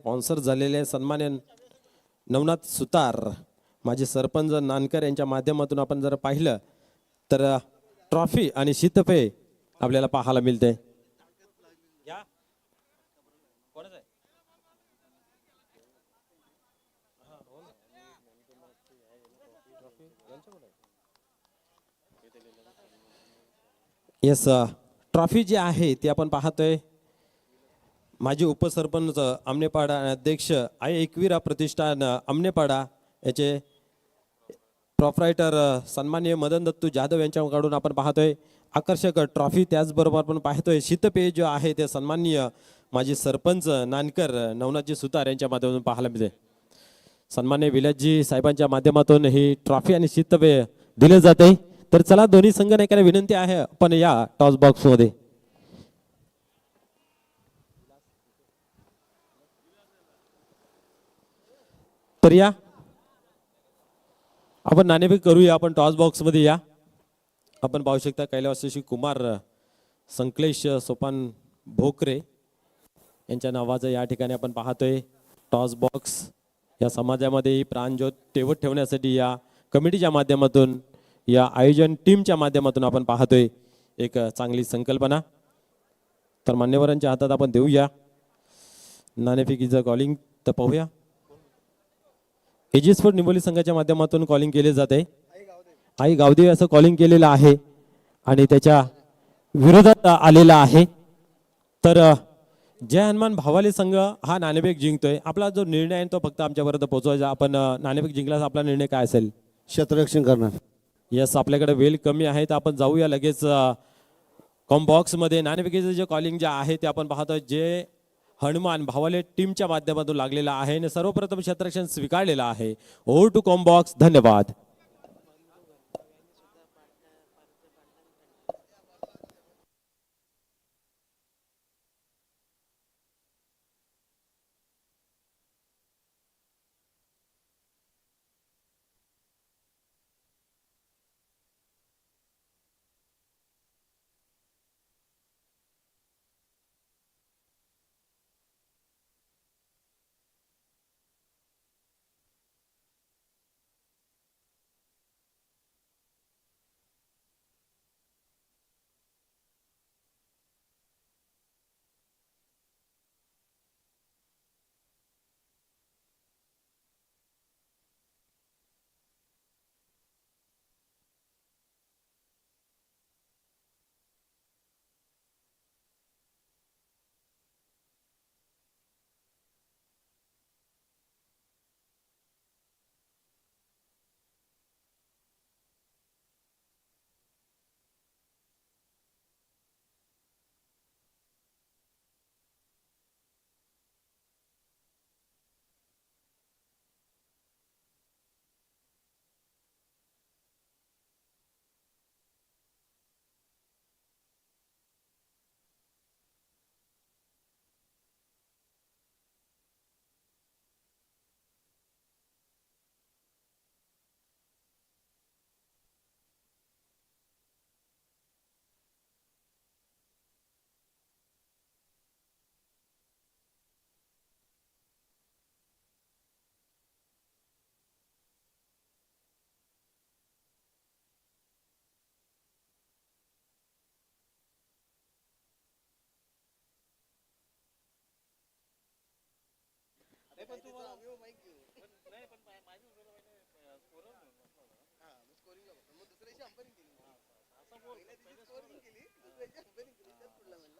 Sponsor झालेले सन्मान्य नवनाथ सुतार माजी सरपंच नानकर यांच्या माध्यमातून आपण जर पाहिलं तर ट्रॉफी आणि शीतपेय आपल्याला पाहायला मिळते. येस, ट्रॉफी जी आहे ती आपण पाहतोय माजी उपसरपंच आमनेपाडा अध्यक्ष आई एकवीरा प्रतिष्ठान आमनेपाडा याचे प्रोप्रायटर सन्माननीय मदन दत्तू जाधव यांच्याकडून आपण पाहतोय आकर्षक ट्रॉफी. त्याचबरोबर आपण पाहतोय शीतपेय जो आहे ते सन्माननीय माजी सरपंच नानकर नवनाथजी सुतार यांच्या माध्यमातून पाहायला मिळते. सन्माननीय विलासजी साहेबांच्या माध्यमातून ही ट्रॉफी आणि शीतपेय दिले जाते. तर चला दोन्ही संघनायकांना विनंती आहे आपण या टॉस बॉक्स मध्ये. तर या आपण नाणेफेक करूया. आपण टॉस बॉक्स मध्ये या. आपण पाहू शकता कैलासवासी कुमार संकलेश सोपान भोकरे यांच्या नावाचं या ठिकाणी आपण पाहतोय टॉस बॉक्स. या समाजामध्ये ही प्राणज्योत तेवत ठेवण्यासाठी या कमिटीच्या माध्यमातून या आयोजन टीमच्या माध्यमातून आपण पाहतोय एक चांगली संकल्पना. तर मान्यवरांच्या हातात आपण देऊया नाणेफेकीचं कॉलिंग. तर पाहूया एजी स्पोर्ट निंबोली संघाच्या माध्यमातून कॉलिंग केले जाते. आई गावदेवी असं कॉलिंग केलेलं आहे आणि त्याच्या विरोधात आलेला आहे. तर जय हनुमान भावाले संघ हा नाणेफेक जिंकतोय. आपला जो निर्णय आहे तो फक्त आमच्यापर्यंत पोहोचवायचा. आपण नाणेफेक जिंकल्यास आपला निर्णय काय असेल? क्षेत्ररक्षण करणार. यस, आपल्याकडे वेळ कमी आहे तर आपण जाऊया लगेच कॉम्बॉक्स मध्ये. नाणेफेकीचं जे कॉलिंग जे आहे ते आपण पाहतोय जे हनुमान भावाले टीमच्या माध्यमातून लागलेला आहे आणि सर्वप्रथम क्षेत्ररक्षण स्वीकारलेला आहे. Over to comm box. धन्यवाद.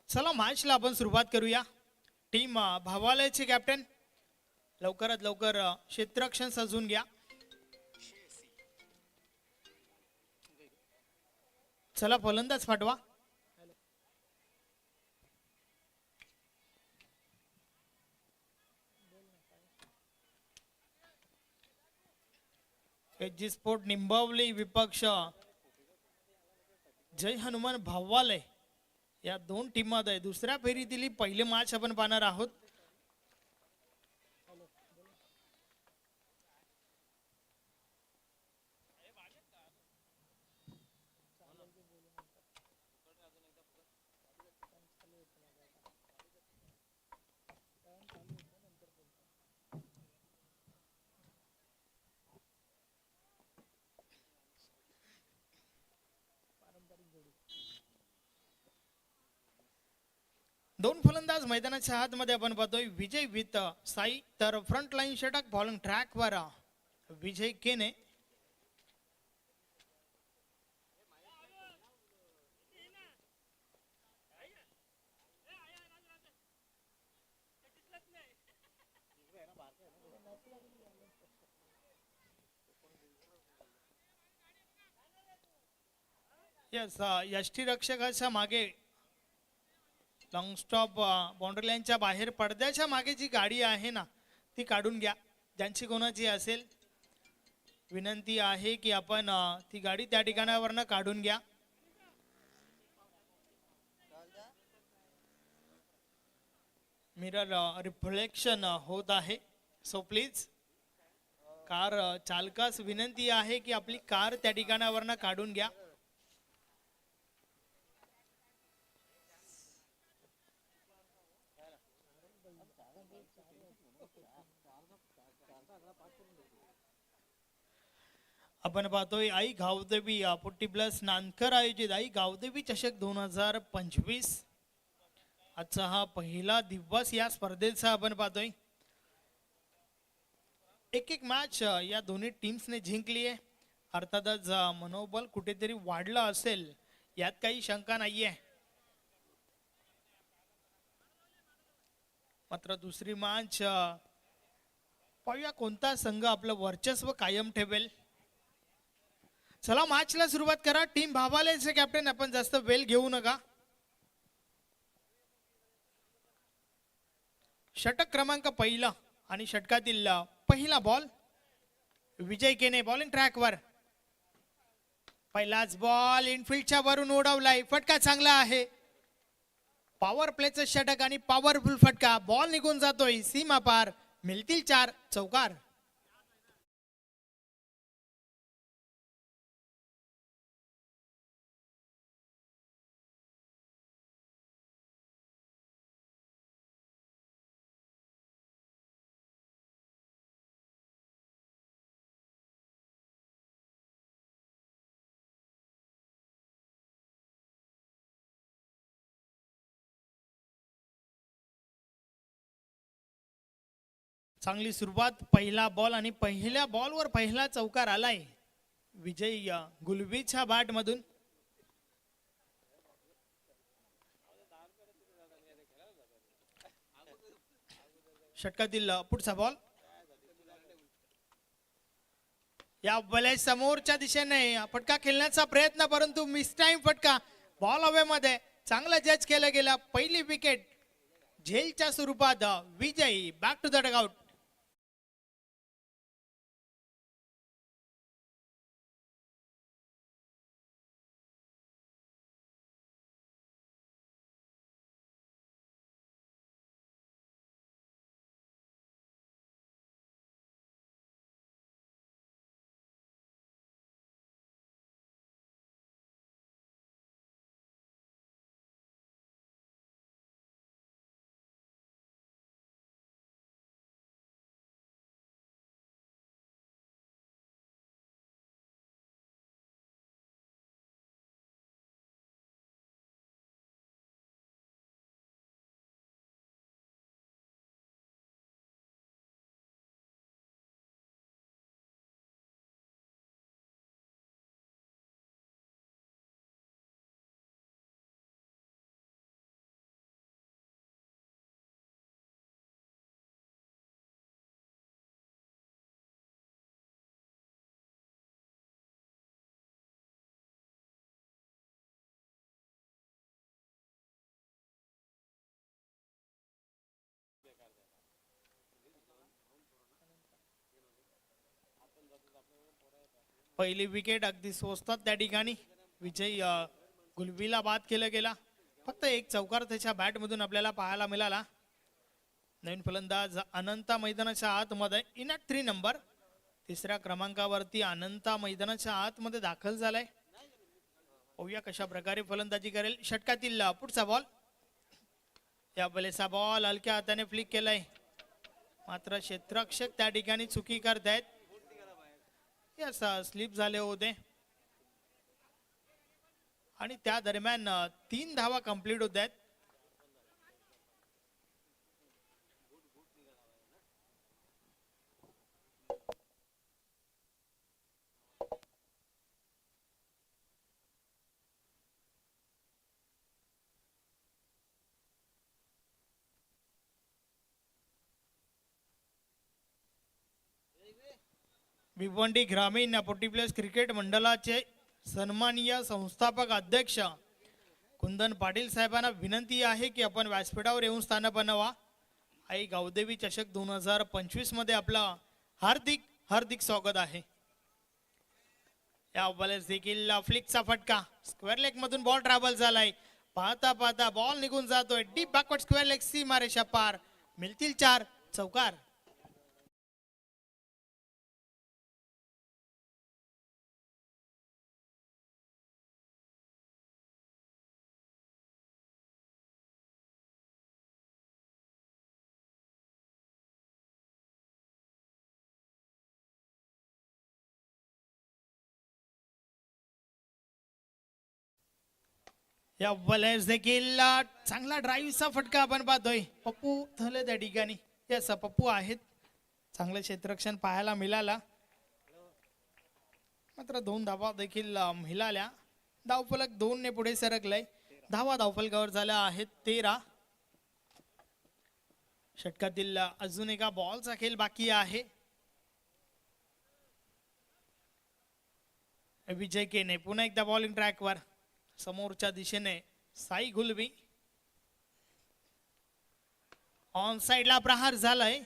चला मॅचला आपण सुरुवात करूया. टीम भावालयचे कॅप्टन लवकरात लवकर क्षेत्ररक्षण सजवून घ्या. चला फलंदाज पाठवा. एजी स्पोर्ट निंबवली विपक्ष जय हनुमान भावालय या दोन टीममध्ये दुसऱ्या फेरीतील पहिले मॅच आपण पाहणार आहोत. दोन फलंदाज मैदानाच्या आतमध्ये आपण पाहतोय. विजय विथ साई, तर फ्रंट लाईन षटक बॉलिंग ट्रॅकवर विजय केने. यस, यष्टीरक्षकाच्या मागे लॉंग स्टॉप बाउंड्री लाईनच्या बाहेर पडद्याच्या मागे जी गाडी आहे ना ती काढून घ्या. ज्यांची कोणाची असेल विनंती आहे की आपण ती गाडी त्या ठिकाणावरनं काढून घ्या. मिरर रिफ्लेक्शन होत आहे, सो प्लीज कार चालकास विनंती आहे की आपली कार त्या ठिकाणावरनं काढून घ्या. आपण पाहतोय आई गावदेवी पुट्टी प्लस नानकर आयोजित आई गावदेवी चषक 2025. आजचा हा पहिला दिवस या स्पर्धेचा आपण पाहतोय. एक एक मॅच या दोन्ही टीम्सने जिंकली आहे. अर्थातच मनोबल कुठेतरी वाढलं असेल यात काही शंका नाहीये. मात्र दुसरी मॅच पाहूया कोणता संघ आपलं वर्चस्व कायम ठेवेल. चला मॅचला सुरुवात करा. टीम भावालेचे कॅप्टन आपण जास्त वेळ घेऊ नका. षटक क्रमांक पहिला आणि षटकातील पहिला बॉल विजय केने. बॉलिंग ट्रॅकवर पहिलाच बॉल इनफिल्डच्या वरून उडवलाय. फटका चांगला आहे. पॉवर प्लेचं षटक आणि पॉवरफुल फटका. बॉल निघून जातोय सीमा पार. मिळतील 4 चौकार. चांगली सुरुवात. पहिला बॉल आणि पहिल्या बॉलवर पहिला चौकार आलाय विजय गुलवीच्या बॅट मधून. षटकातील पुढचा बॉल या बॉल समोरच्या दिशेने फटका खेळण्याचा प्रयत्न, परंतु मिस टाइम फटका. बॉल हवेमध्ये चांगला जज केला गेला. पहिली विकेट झेलच्या स्वरूपात विजय बॅक टू द डगआउट. पहिली विकेट अगदी स्वस्तात त्या ठिकाणी विजय गुलवीला बाद केला गेला. फक्त एक चौकार त्याच्या बॅट मधून आपल्याला पाहायला मिळाला. नवीन फलंदाज अनंता मैदानाच्या आतमध्ये इन ॲट 3 नंबर. तिसऱ्या क्रमांकावरती अनंता मैदानाच्या आतमध्ये दाखल झालाय. पाहूया कशा प्रकारे फलंदाजी करेल. षटकातील पुढचा बॉल या बलेचा बॉल हलक्या हाताने फ्लिक केलाय. मात्र क्षेत्ररक्षक त्या ठिकाणी चुकी करतायत. स्लिप झाले होते आणि त्या दरम्यान 3 धावा कंप्लीट होत आहेत. भिवंडी ग्रामीण 40+ क्रिकेट मंडळाचे सन्माननीय संस्थापक अध्यक्ष कुंदन पाटील साहेबांना विनंती आहे की आपण व्यासपीठावर येऊन स्थान बनवा. आई गावदेवी चषक 2025 मध्ये आपलं हार्दिक हार्दिक स्वागत आहे. या बॉलर्स देखील फ्लिकचा फटका, स्क्वेअर लेग मधून बॉल ट्रॅव्हल झालाय. पाहता पाहता बॉल निघून जातोय डीप बॅकवर्ड स्क्वेअर लेग सीमारेषा पार. मिळतील 4 चौकार. या बॉलर्स देखील चांगला ड्राईव्हचा फटका आपण पाहतोय. पप्पू थले त्या ठिकाणी. यस पप्पू आहेत. चांगलं क्षेत्ररक्षण पाहायला मिळाला. मात्र 2 धावा देखील मिळाल्या. धावफलक 2 ने पुढे सरकलाय. धावा धावफलकावर झाल्या आहेत 13. षटकातील अजून एका बॉलचा खेळ बाकी आहे. विजय केने पुन्हा एकदा बॉलिंग ट्रॅकवर. समोरच्या दिशेने साई गुलवी. ऑन साइडला प्रहार झालाय.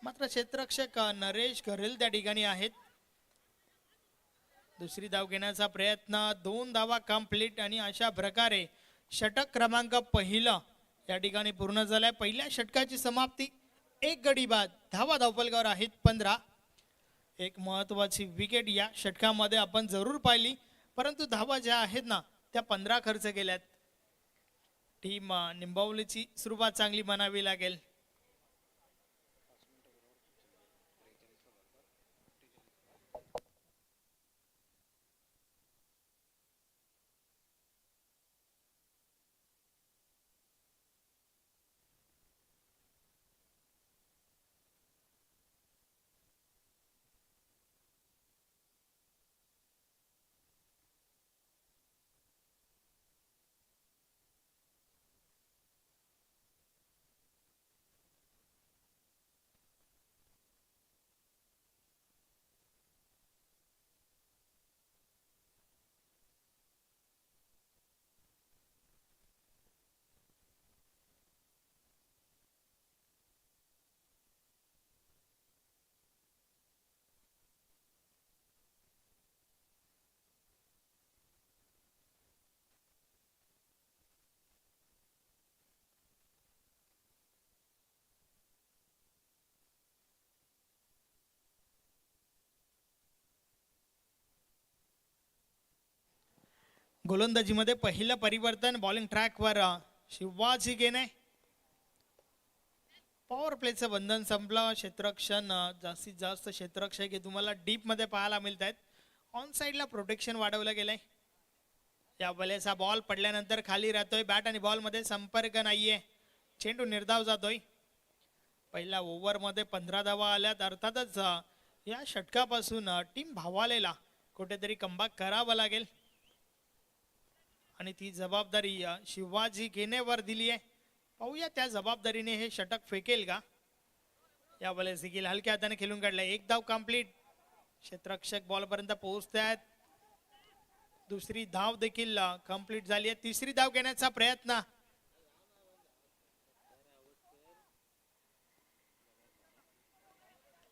मात्र क्षेत्ररक्षक नरेश करेल त्या ठिकाणी आहेत. दुसरी धाव घेण्याचा प्रयत्न. 2 धावा कंप्लीट आणि अशा प्रकारे षटक क्रमांक पहिला या ठिकाणी पूर्ण झालाय. पहिल्या षटकाची समाप्ती 1 गडी बाद. धावा धावफलकावर आहेत 15. एक महत्वाची विकेट या षटकामध्ये आपण जरूर पाहिली, परंतु धावा ज्या आहेत ना त्या 15 खर्च केल्यात. टीम निंबावलीची सुरुवात चांगली बनावी लागेल. गोलंदाजीमध्ये पहिलं परिवर्तन. बॉलिंग ट्रॅकवर शिवाजी गेने. पॉवर प्लेचं बंधन संपलं. क्षेत्ररक्षण जास्तीत जास्त क्षेत्ररक्षक हे तुम्हाला डीप मध्ये पाहायला मिळत आहेत. ऑन साइडला प्रोटेक्शन वाढवलं गेलंय. या बलेचा बॉल पडल्यानंतर खाली राहतोय. बॅट आणि बॉल मध्ये संपर्क नाहीये. चेंडू निर्धाव जातोय. पहिल्या ओव्हर मध्ये 15 धावा आल्यात. अर्थातच या षटकापासून टीम भावालेला कुठेतरी कमबॅक करावं लागेल आणि ती जबाबदारी शिवाजी गेनेवर दिली आहे. पाहूया त्या जबाबदारीने हे षटक फेकेल का. या बलेस देखील हलक्या हाताने खेळून काढलाय. 1 धाव कंप्लीट. क्षेत्ररक्षक बॉल पर्यंत पोहोचतायत. दुसरी धाव देखील कंप्लीट झाली आहे. तिसरी धाव घेण्याचा प्रयत्न.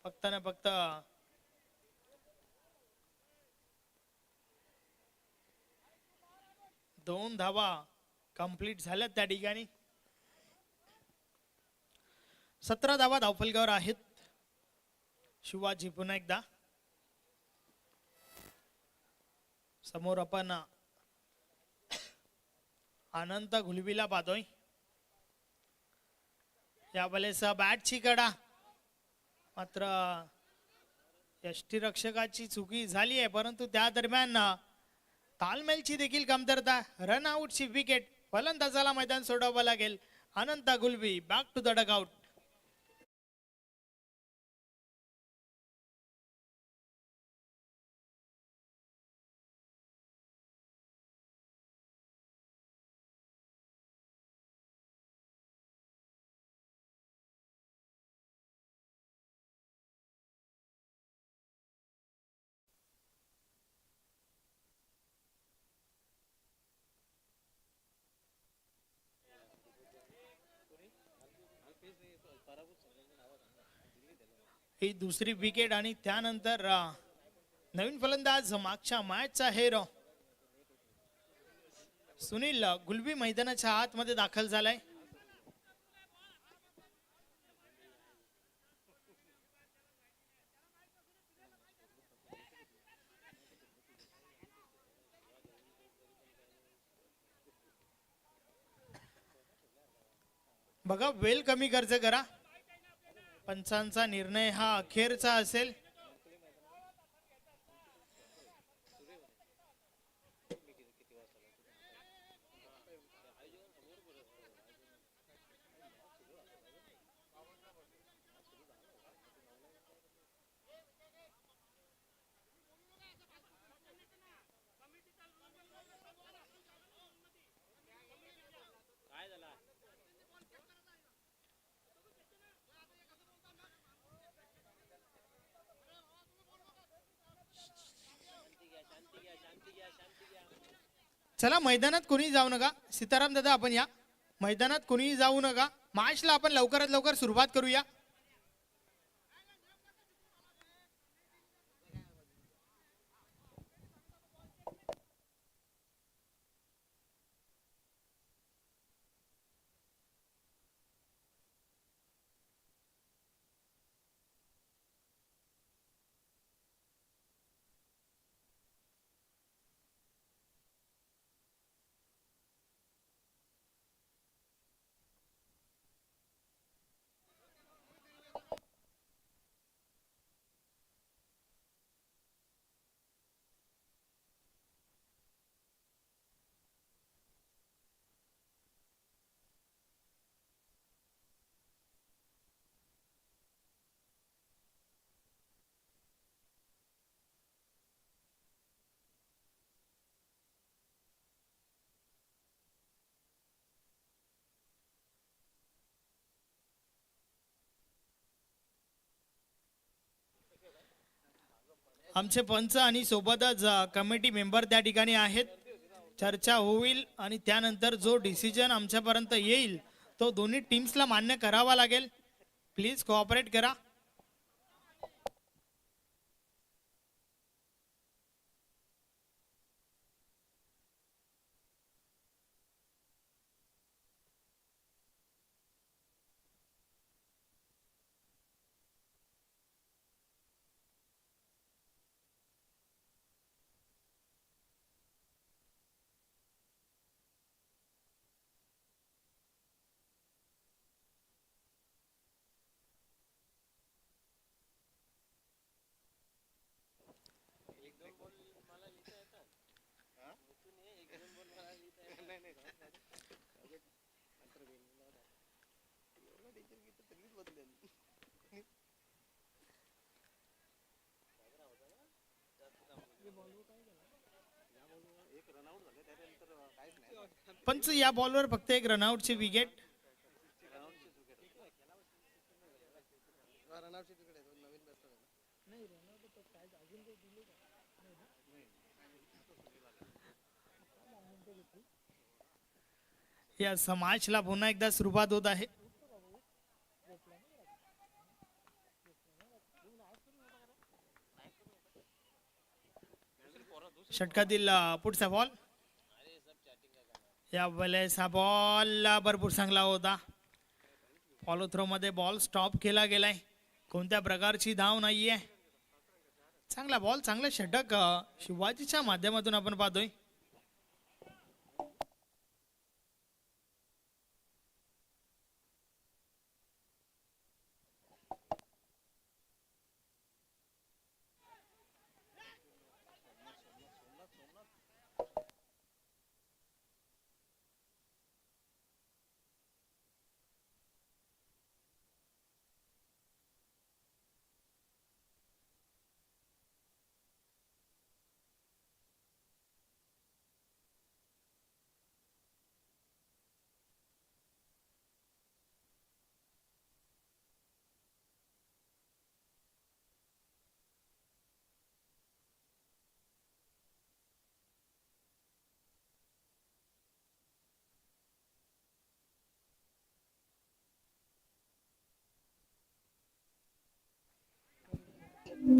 फक्त ना फक्त 2 धावा कंप्लीट झाल्यात त्या ठिकाणी. 17 धावा धावफलकावर आहेत. शिवाजी पुन्हा एकदा समोर आपण अनंत घुलवीला पाहतोय. या बलेचा बॅटची कडा. मात्र यष्टीरक्षकाची चुकी झाली आहे, परंतु त्या दरम्यान तालमेलची देखील कमतरता. रन आउटची विकेट. फलंदाजाला मैदान सोडावं लागेल. Anant Gulvi back to the dugout. ही दुसरी विकेट आणि त्यानंतर नवीन फलंदाज मागच्या मॅचचा हेरो सुनील गुलबी मैदानाच्या आतमध्ये दाखल झालाय. बघा वेळ कमी खर्च करा. पंचांचा निर्णय हा अखेरचा असेल. चला मैदानात कोणी जाऊ नका. सीताराम दादा आपण या मैदानात कोणीही जाऊ नका. मॅचला आपण लवकरात लवकर सुरुवात करूया. आमचे पंच आणि सोबतच कमिटी मेंबर त्या ठिकाणी आहेत. चर्चा होईल आणि त्यानंतर जो डिसिजन आमच्यापर्यंत येईल तो दोन्ही टीम्सला मान्य करावा लागेल. प्लीज कोऑपरेट करा. पंच या बॉलवर फक्त एक रनआउटची विकेट. या समाजला पुन्हा एकदा सुरुवात होत आहे. षटकातील पुढचा बॉल. या वेळेस हा बॉल भरपूर चांगला होता. फॉलो थ्रो मध्ये बॉल स्टॉप केला गेलाय. कोणत्या प्रकारची धाव नाहीये. चांगला बॉल चांगला षटक शिवाजीच्या माध्यमातून आपण पाहतोय. हॅलो.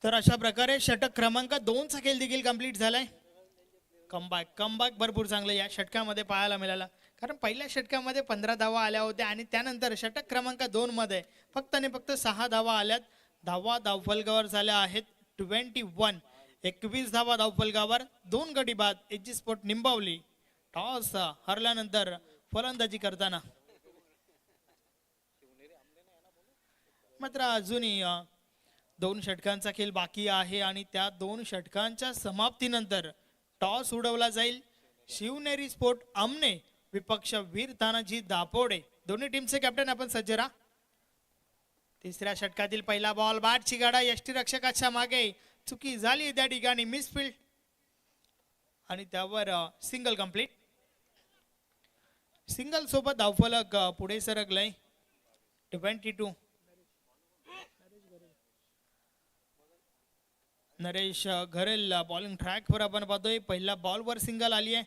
तर अशा प्रकारे षटक क्रमांक 2चा खेळ देखील कंप्लीट झालाय. कमबॅक भरपूर चांगलं या षटकामध्ये पाहायला मिळाला, कारण पहिल्या षटकामध्ये 15 धावा आल्या होत्या आणि त्यानंतर षटक क्रमांक 2 मध्ये फक्त आणि फक्त 6 धावा आल्यात. धावा धावफलकावर झाल्या आहेत 21. 21 धावा धावफलकावर. 2 गडी बाद. एजी स्पोर्ट निंबावली टॉस हरल्यानंतर फलंदाजी करताना. मात्र अजूनही 2 षटकांचा खेळ बाकी आहे आणि त्या 2 षटकांच्या समाप्तीनंतर टॉस उडवला जाईल. शिवनेरी स्पोर्ट आमने विपक्ष वीर तानाजी दापोडे. दोन्ही टीमचे कॅप्टन आपण सज्ज राहा. तिसऱ्या षटकातील पहिला बॉल. बॅटची गाडा यष्टीरक्षकाच्या मागे. चुकी झाली त्या ठिकाणी. मिसफील्ड आणि त्यावर सिंगल कंप्लीट. सिंगल सोबत धावफलक पुढे सरकलंय. 22. नरेश घरेल बॉलिंग ट्रॅक वर आपण पाहतोय. पहिल्या बॉलवर सिंगल आली आहे.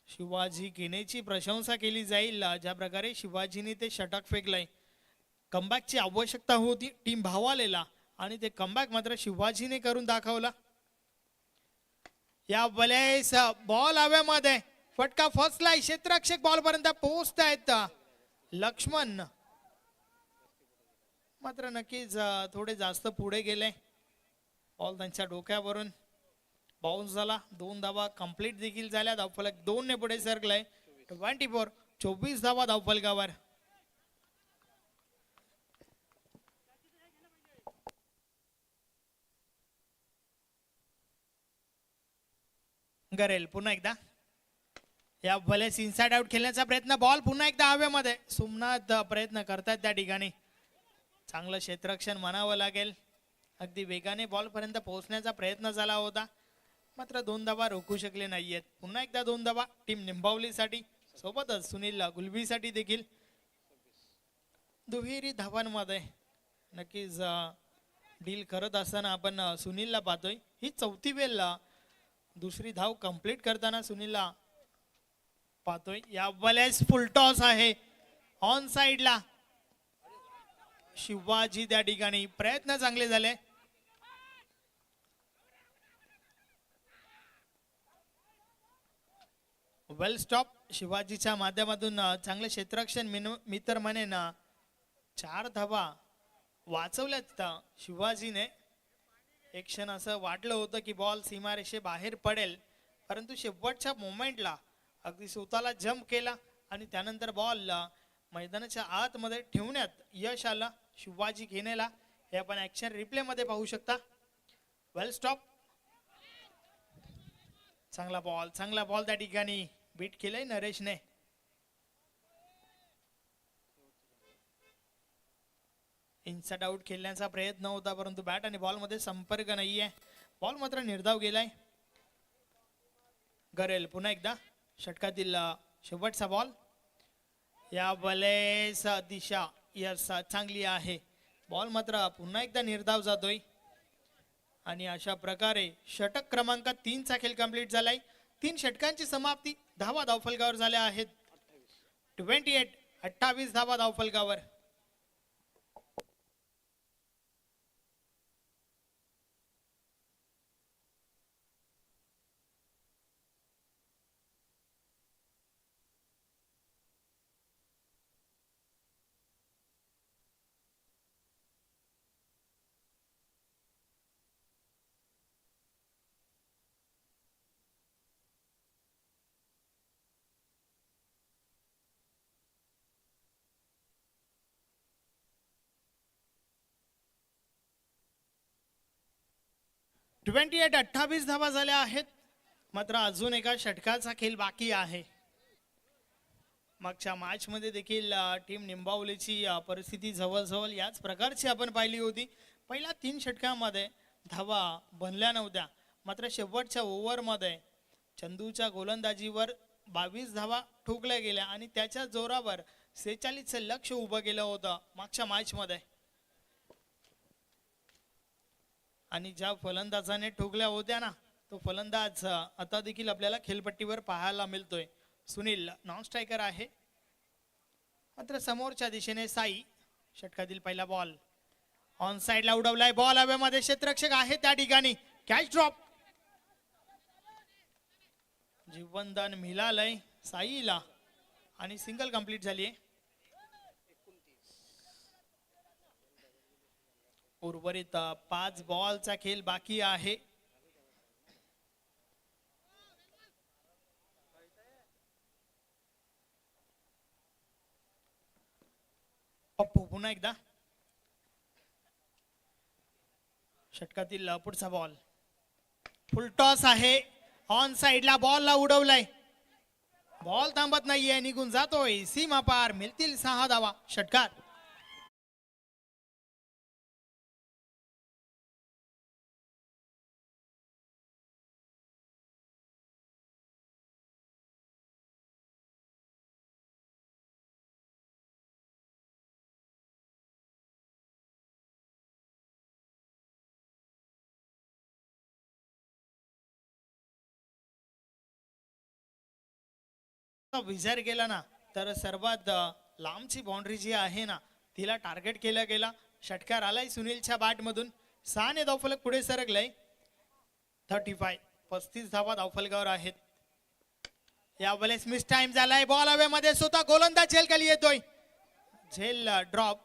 शिवाजी केनेची प्रशंसा केली जाईल. ज्या प्रकारे शिवाजीने ते षटक फेकलंय. कमबॅकची आवश्यकता होती. टीम भावालेला आणि ते कमबॅक मात्र शिवाजीने करून दाखवला. या वेळेस बॉल हवेमध्ये. फटका फसलाय. क्षेत्ररक्षक बॉल पर्यंत पोहोचतायत. लक्ष्मण मात्र नक्कीच थोडे जास्त पुढे गेले. बॉल त्यांच्या डोक्यावरून बाउन्स झाला. 2 धावा कंप्लीट देखील झाल्या. धावफलक 2 ने पुढे सरकलाय. 24. 24 धावा धावफलकावर. गरेल पुन्हा एकदा. या वेळेस इनसाइड आउट खेळण्याचा प्रयत्न. बॉल पुन्हा एकदा हवेमध्ये. सोमनाथ प्रयत्न करतात त्या ठिकाणी. चांगलं क्षेत्ररक्षण म्हणावं लागेल. अगदी वेगाने बॉल पर्यंत पोहोचण्याचा प्रयत्न झाला होता, मात्र 2 धावा रोखू शकले नाहीयेत. पुन्हा एकदा 2 धावा टीम निंबावलीसाठी, सोबतच सुनील गुलबीसाठी देखील. दुहेरी धावांमध्ये नक्कीच डील करत असताना आपण सुनीलला पाहतोय. ही 4थी वेळ दुसरी धाव कंप्लीट करताना सुनीलला पाहतोय. या वेळेस फुल टॉस आहे ऑन साइडला. शिवाजी त्या ठिकाणी. प्रयत्न चांगले झाले. वेल स्टॉप. शिवाजीच्या माध्यमातून चांगले क्षेत्ररक्षण मी तर म्हणेन 4 धावा वाचवल्यात शिवाजीने. एक क्षण असं वाटलं होतं की बॉल सीमारेषे बाहेर पडेल, परंतु शेवटच्या मोमेंटला अगदी स्वतःला जम्प केला आणि त्यानंतर बॉल मैदानाच्या आतमध्ये ठेवण्यात यश आलं शिवाजी घेण्याला. हे आपण ऍक्शन रिप्ले मध्ये पाहू शकता. वेल स्टॉप. चांगला बॉल त्या ठिकाणी बीट केलंय नरेशने. इनसाइड आउट खेळण्याचा प्रयत्न होता, परंतु बॅट आणि बॉल मध्ये संपर्क नाहीये. बॉल मात्र निर्धाव गेलाय. गरेल पुन्हा एकदा. षटकातील शेवटचा बॉल. या वेळेस दिशा यस चांगली आहे. बॉल मात्र पुन्हा एकदा निर्धाव जातोय आणि अशा प्रकारे षटक क्रमांक 3चा खेळ कंप्लीट झालाय. 3 षटकांची समाप्ती. धावा धावफलकावर झाल्या आहेत 28. 28 धावा धावफलकावर. ट्वेंटी 28 धावा झाल्या आहेत, मात्र अजून एका षटकाचा खेळ बाकी आहे. मागच्या मॅच मध्ये देखील टीम निंबावलीची परिस्थिती जवळजवळ याच प्रकारची आपण पाहिली होती. पहिल्या 3 षटकांमध्ये धावा बनल्या नव्हत्या, मात्र शेवटच्या ओव्हरमध्ये चंदूच्या गोलंदाजीवर 22 धावा ठोकल्या गेल्या आणि त्याच्या जोरावर 46चे लक्ष उभं केलं होतं मागच्या मॅच मध्ये. आणि ज्या फलंदाजाने ठोकल्या होत्या ना, तो फलंदाज आता देखील आपल्याला खेळपट्टीवर पाहायला मिळतोय. सुनील नॉन स्ट्रायकर आहे, मात्र समोरच्या दिशेने साई. षटकातील पहिला बॉल ऑन साइडला उडवलाय, बॉल हवेमध्ये, क्षेत्ररक्षक आहे त्या ठिकाणी, कॅच ड्रॉप. जीवनदान मिळालंय साईला आणि सिंगल कंप्लीट झाली आहे. उर्वरित 5 बॉलचा खेळ बाकी आहे. पप्पू पुन्हा एकदा षटकातील पुढचा बॉल, फुल टॉस आहे, ऑन साइडला बॉलला उडवलाय, बॉल थांबत नाहीये, निघून जातोय सीमा पार, मिळतील 6 धावा. षटकार. विचार केला ना तर सर्वात लांबची बाउंड्री जी आहे ना तिला टार्गेट केला गेला. षटकार आलाय सुनीलच्या बॅट मधून. 6 ने धावफलक पुढे सरकलंय. 35 धावा धावफलकावर आहेत. यावेळेस मिस टाइम झालाय, बॉल हवेमध्ये, स्वतः गोलंदाज झेल खाली येतोय, झेल ड्रॉप.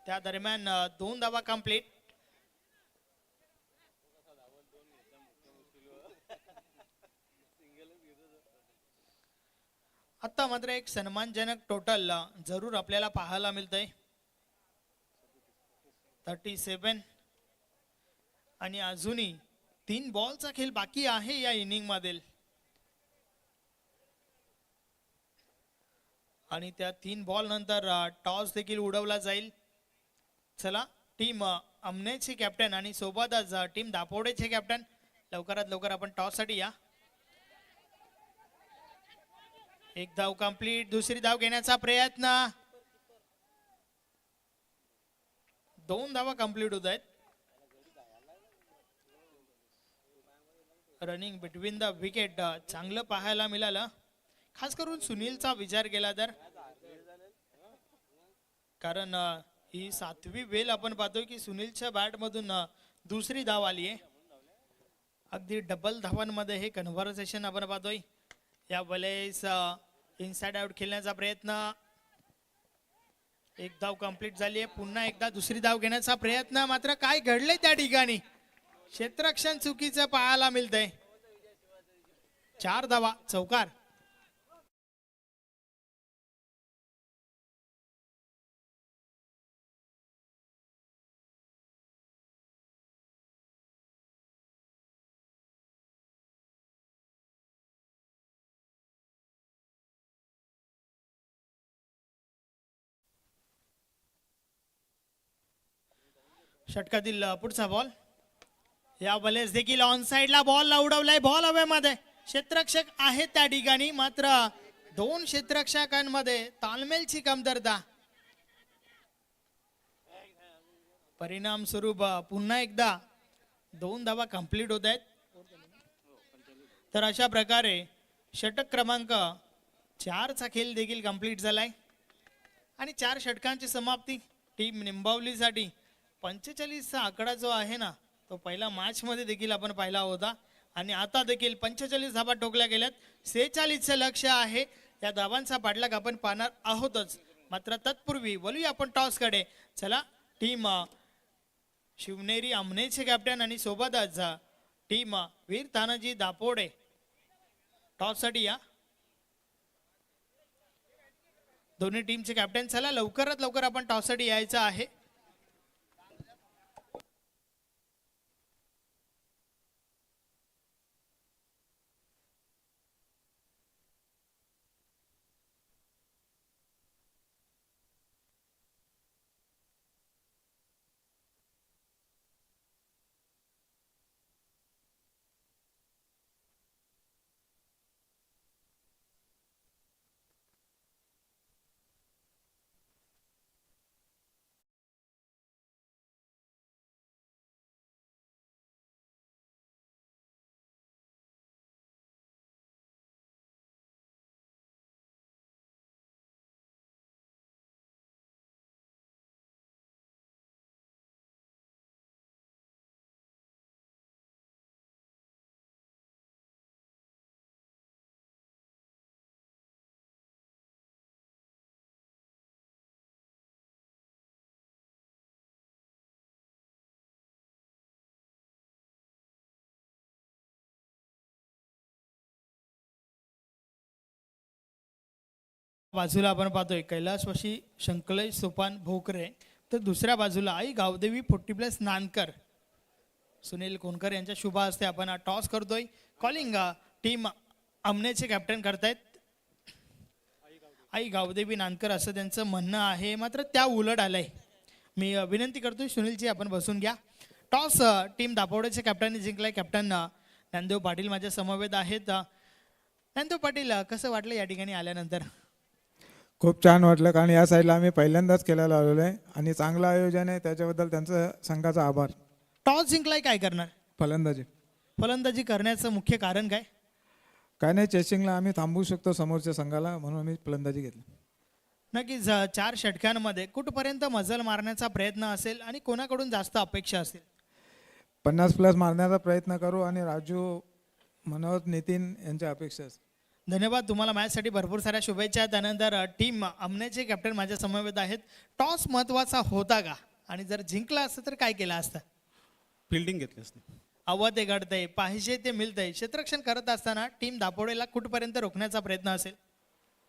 त्या दरम्यान 2 धावा कंप्लीट. आता मात्र एक सन्मानजनक टोटल जरूर आपल्याला पाहायला मिळतंय. 37 आणि अजूनही 3 बॉलचा खेळ बाकी आहे या इनिंग मधील. आणि त्या 3 बॉल नंतर टॉस देखील उडवला जाईल. चला, टीम अमनेचे कॅप्टन आणि सोबतच टीम दापोडेचे कॅप्टन लवकरात लवकर आपण टॉस साठी या. एक धाव कंप्लीट. दुसरी धाव घेण्याचा प्रयत्न. 2 धावा कंप्लीट होत आहेत. रनिंग बिटवीन द विकेट चांगलं पाहायला मिळालं, खास करून सुनीलचा विचार केला तर, कारण ही 7वी वेळ आपण पाहतोय की सुनीलच्या बॅट मधून दुसरी धाव आली आहे. अगदी डबल धावांमध्ये हे कन्व्हर्सेशन आपण पाहतोय. या वेळेस इनसाइड आउट खेळण्याचा प्रयत्न. एक धाव कंप्लीट झाली आहे. पुन्हा एकदा दुसरी धाव घेण्याचा प्रयत्न. मात्र काय घडलंय त्या ठिकाणी, क्षेत्ररक्षण चुकीचं पाहायला मिळतंय. 4 धावा, चौकार. षटकातील पुढचा बॉल. या वेळेस देखील ऑन साइडला बॉलला उडवलाय, बॉल हवेमध्ये, क्षेत्ररक्षक आहे त्या ठिकाणी, मात्र 2 क्षेत्ररक्षकांमध्ये ताळमेलची कमतरता. परिणाम स्वरूप पुन्हा एकदा 2 धावा कंप्लीट होत आहेत. तर अशा प्रकारे षटक क्रमांक 4चा खेळ देखील कंप्लीट झालाय आणि 4 षटकांची समाप्ती टीम निंबावलीसाठी. 45चा आकडा जो आहे ना तो पहिला मॅच मध्ये देखील आपण पाहिला होता आणि आता देखील 45 धावा ठोकल्या गेल्यात. 46चं लक्ष आहे. या धावांचा पाठलाग आपण पाहणार आहोतच, मात्र तत्पूर्वी वळूया आपण टॉस कडे. चला, टीम शिवनेरी अमनेचे कॅप्टन आणि सोबतच टीम वीर तानाजी दापोडे टॉस साठी या. दोन्ही टीमचे कॅप्टन, चला लवकरात लवकर आपण टॉस साठी यायचं आहे. बाजूला आपण पाहतोय कैलासवासी शंकलेश सोपान भोकरे, तर दुसऱ्या बाजूला आई गावदेवी 40+ नानकर सुनील कोणकर यांच्या शुभ हस्ते आपण हा टॉस करतोय. कॉलिंग टीम अमनेचे कॅप्टन करतायत आई गावदेवी नानकर असं त्यांचं म्हणणं आहे, मात्र त्या उलट आलंय. मी विनंती करतोय सुनीलजी आपण बसून घ्या. टॉस टीम दापोडेचे कॅप्टनने जिंकलाय. कॅप्टन ज्ञानदेव पाटील माझ्या समवेत आहेत. ज्ञानदेव पाटील कसं वाटलं या ठिकाणी आल्यानंतर? खूप छान वाटलं, कारण या साईडला आम्ही पहिल्यांदाच केलेलं आलेलो आहे आणि चांगलं आयोजन आहे, त्याच्याबद्दल त्यांचं संघाचा आभार. टॉस जिंकलाय, काय करणार? फलंदाजी. फलंदाजी करण्याचं मुख्य कारण काय? काय नाही, चेसिंगला आम्ही थांबवू शकतो समोरच्या संघाला, म्हणून आम्ही फलंदाजी घेतली. नक्कीच 4 षटकांमध्ये कुठपर्यंत मजल मारण्याचा प्रयत्न असेल आणि कोणाकडून जास्त अपेक्षा असेल? 50+ मारण्याचा प्रयत्न करू आणि राजू, मनोज, नितीन यांच्या अपेक्षा असते. धन्यवाद तुम्हाला. मॅचसाठी भरपूर साऱ्या शुभेच्छा. त्यानंतर टीम अमनेचे कॅप्टन माझ्या समवेत आहेत. टॉस महत्त्वाचा होता का, आणि जर जिंकला असतं तर काय केलं असतं? फिल्डिंग घेतली असते. हवं ते घडतंय, पाहिजे ते मिळतंय. क्षेत्ररक्षण करत असताना टीम दापोडेला कुठपर्यंत रोखण्याचा प्रयत्न असेल?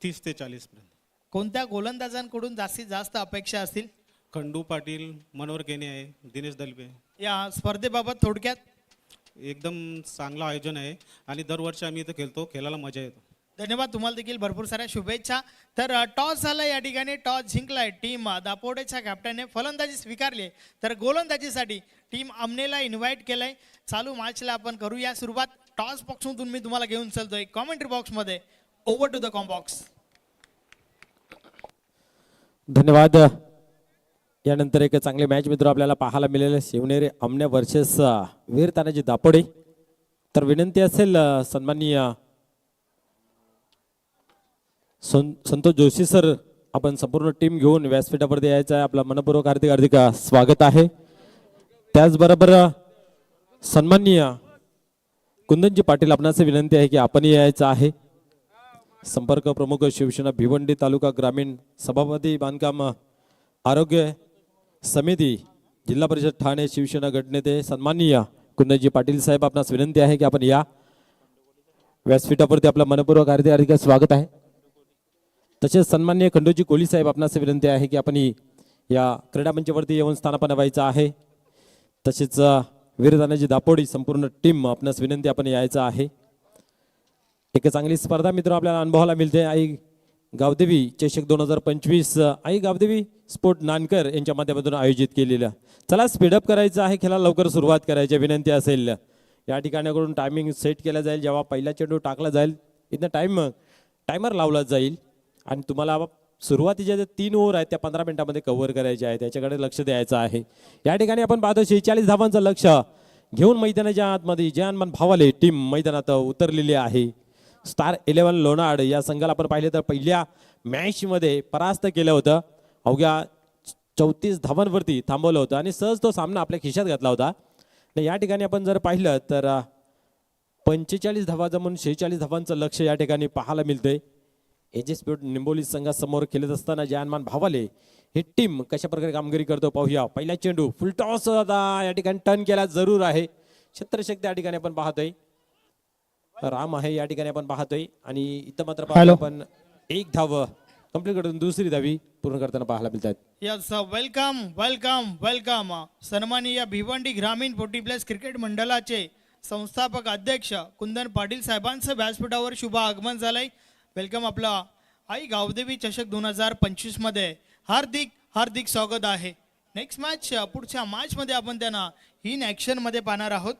30 ते 40 पर्यंत. कोणत्या गोलंदाजांकडून जास्तीत जास्त अपेक्षा असतील? खंडू पाटील, मनोहर केने आहे, दिनेश दलबे. या स्पर्धेबाबत थोडक्यात? एकदम चांगलं आयोजन आहे आणि दरवर्षी आम्ही इथं खेळतो, खेळायला मजा येतो. धन्यवाद तुम्हाला देखील भरपूर साऱ्या शुभेच्छा. तर टॉस झाला या ठिकाणी, टॉस जिंकलाय टीम दापोडेच्या कॅप्टनने. फलंदाजी स्वीकारली, तर गोलंदाजीसाठी टीम अमनेला इन्व्हाइट केलंय. चालू मॅचला आपण करूया सुरुवात. टॉस बॉक्समधून मी तुम्हाला घेऊन चलतोय कॉमेंट्री बॉक्समध्ये. Over to the comm box. धन्यवाद. यानंतर एक चांगले मॅच मित्र आपल्याला पाहायला मिळेल. शिवनेरी अमने वर्सेस वीर तानाजी दापोडे. तर विनंती असेल सन्माननीय संतोष जोशी सर, आपण संपूर्ण टीम घेऊन व्यासपीठावरती यायचं आहे. आपला मनपूर्वक हार्दिक हार्दिक स्वागत आहे. त्याचबरोबर सन्माननीय कुंदनजी पाटील, आपणास विनंती आहे की आपण यायचं आहे. संपर्क प्रमुख शिवसेना भिवंडी तालुका ग्रामीण, सभापती बांधकाम आरोग्य समिती, जिल्हा परिषद ठाणे, शिवसेना गटनेते सन्माननीय कुंदनजी पाटील साहेब, आपणास विनंती आहे की आपण या व्यासपीठावरती. आपलं मनपूर्वक हार्दिक हार्दिक स्वागत आहे. तसेच सन्माननीय खंडोजी कोहली साहेब, आपणास विनंती आहे की आपण या क्रीडा मंचावरती येऊन स्थानापन्न व्हायचं आहे. तसेच वीर तानाजी दापोडी संपूर्ण टीम, आपणास विनंती आपण यायचं आहे. एक चांगली स्पर्धा मित्र आपल्याला अनुभवायला मिळते. आई गावदेवी चषक 2025 आई गावदेवी स्पोर्ट नानकर यांच्या माध्यमातून आयोजित केलेलं. चला स्पीडअप करायचं आहे, खेळाला लवकर सुरुवात करायची विनंती असेल. या ठिकाणाकडून टायमिंग सेट केला जाईल. जेव्हा पहिला चेंडू टाकला जाईल, इथं टायमर लावला जाईल आणि तुम्हाला सुरुवातीच्या ज्या 3 ओव्हर आहेत त्या 15 मिनिटांमध्ये कव्हर करायच्या आहेत, त्याच्याकडे लक्ष द्यायचं आहे. या ठिकाणी आपण पाहतो 46 धावांचं लक्ष घेऊन मैदानाच्या आतमध्ये जानमान भावाले टीम मैदानात उतरलेली आहे. स्टार 11 लोणाड या संघाला आपण पाहिले तर पहिल्या मॅचमध्ये परास्त केलं होतं. अवघ्या 34 धावांवरती थांबवलं होतं आणि सहज तो सामना आपल्या खिशात घातला होता. या ठिकाणी आपण जर पाहिलं तर 45 धावा जमून 46 धावांचं लक्ष या ठिकाणी पाहायला मिळतंय. एजे स्पोर्ट निंबोली संघासमोर खेळत असताना जानमान भावाले ही टीम कशा प्रकारे कामगिरी करतो पाहूया. पहिला चेंडू फुल टॉस या ठिकाणी टर्न केला जरूर आहे. क्षेत्रशक्ती या ठिकाणी आपण पाहतोय. राम आहे या ठिकाणी आपण पाहतोय आणि इथं मात्र आपण 1 धाव कंप्लीट करून दुसरी धावी पूर्ण करताना पाहायला मिळतात. Yes, welcome welcome welcome. सन्माननीय भिवंडी ग्रामीण 40+ क्रिकेट मंडळाचे संस्थापक अध्यक्ष कुंदन पाटील साहेबांचं व्यासपीठावर शुभ आगमन झालंय. वेलकम. आपला आई गावदेवी चषक 2025 मध्ये हार्दिक हार्दिक स्वागत आहे. नेक्स्ट मॅच, पुढच्या मॅच मध्ये आपण त्यांना इन ऍक्शन मध्ये पाहणार आहोत.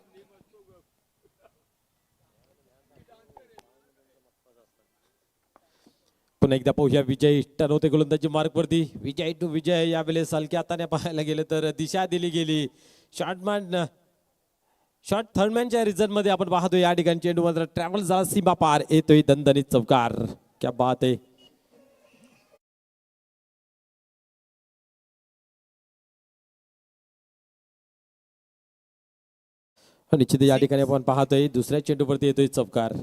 पुन्हा एकदा पाहूया विजय टर्न होते गोलंदाजी मार्कवरती. विजय टू विजय. यावेळेस हलक्या हाताने पाहायला गेलं तर दिशा दिली गेली. शॉर्ट थर्डमॅनच्या रिझन मध्ये आपण पाहतो. या ठिकाणी चेंडू मात्र ट्रॅव्हल झाला सीमा पार, येतोय दणदणीत चौकार. क्या बात आहे. निश्चित या ठिकाणी आपण पाहतोय दुसऱ्या चेंडूवरती येतोय चौकार.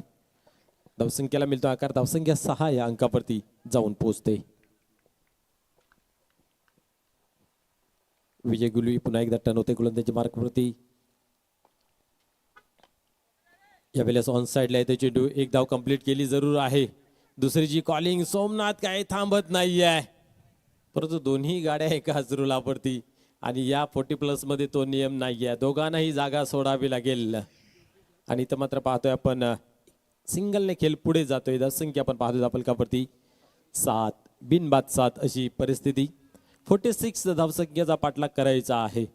धावसंख्येला मिळतो आकार. धावसंख्या 6 या अंकावरती जाऊन पोहोचते. विजय गुलवी पुन्हा एकदा टर्न होते गोलंदाजी मार्कवरती. यावेळेस ऑन साइडला येते चेंडू. 1 धाव कंप्लीट केली जरूर आहे. दुसरी जी कॉलिंग सोमनाथ काय थांबत नाहीये, परंतु दोन्ही गाड्या एकाच रुलावरती आणि या 40+ मध्ये तो नियम नाहीये, दोघांनाही जागा सोडावी लागेल. आणि इथं मात्र पाहतोय आपण सिंगलने खेळ पुढे जातोय. धावसंख्या आपण पाहतोय धावफलकावरती 7 बिनबाद 7 अशी परिस्थिती. 46 धावसंख्येचा पाठलाग करायचा आहे.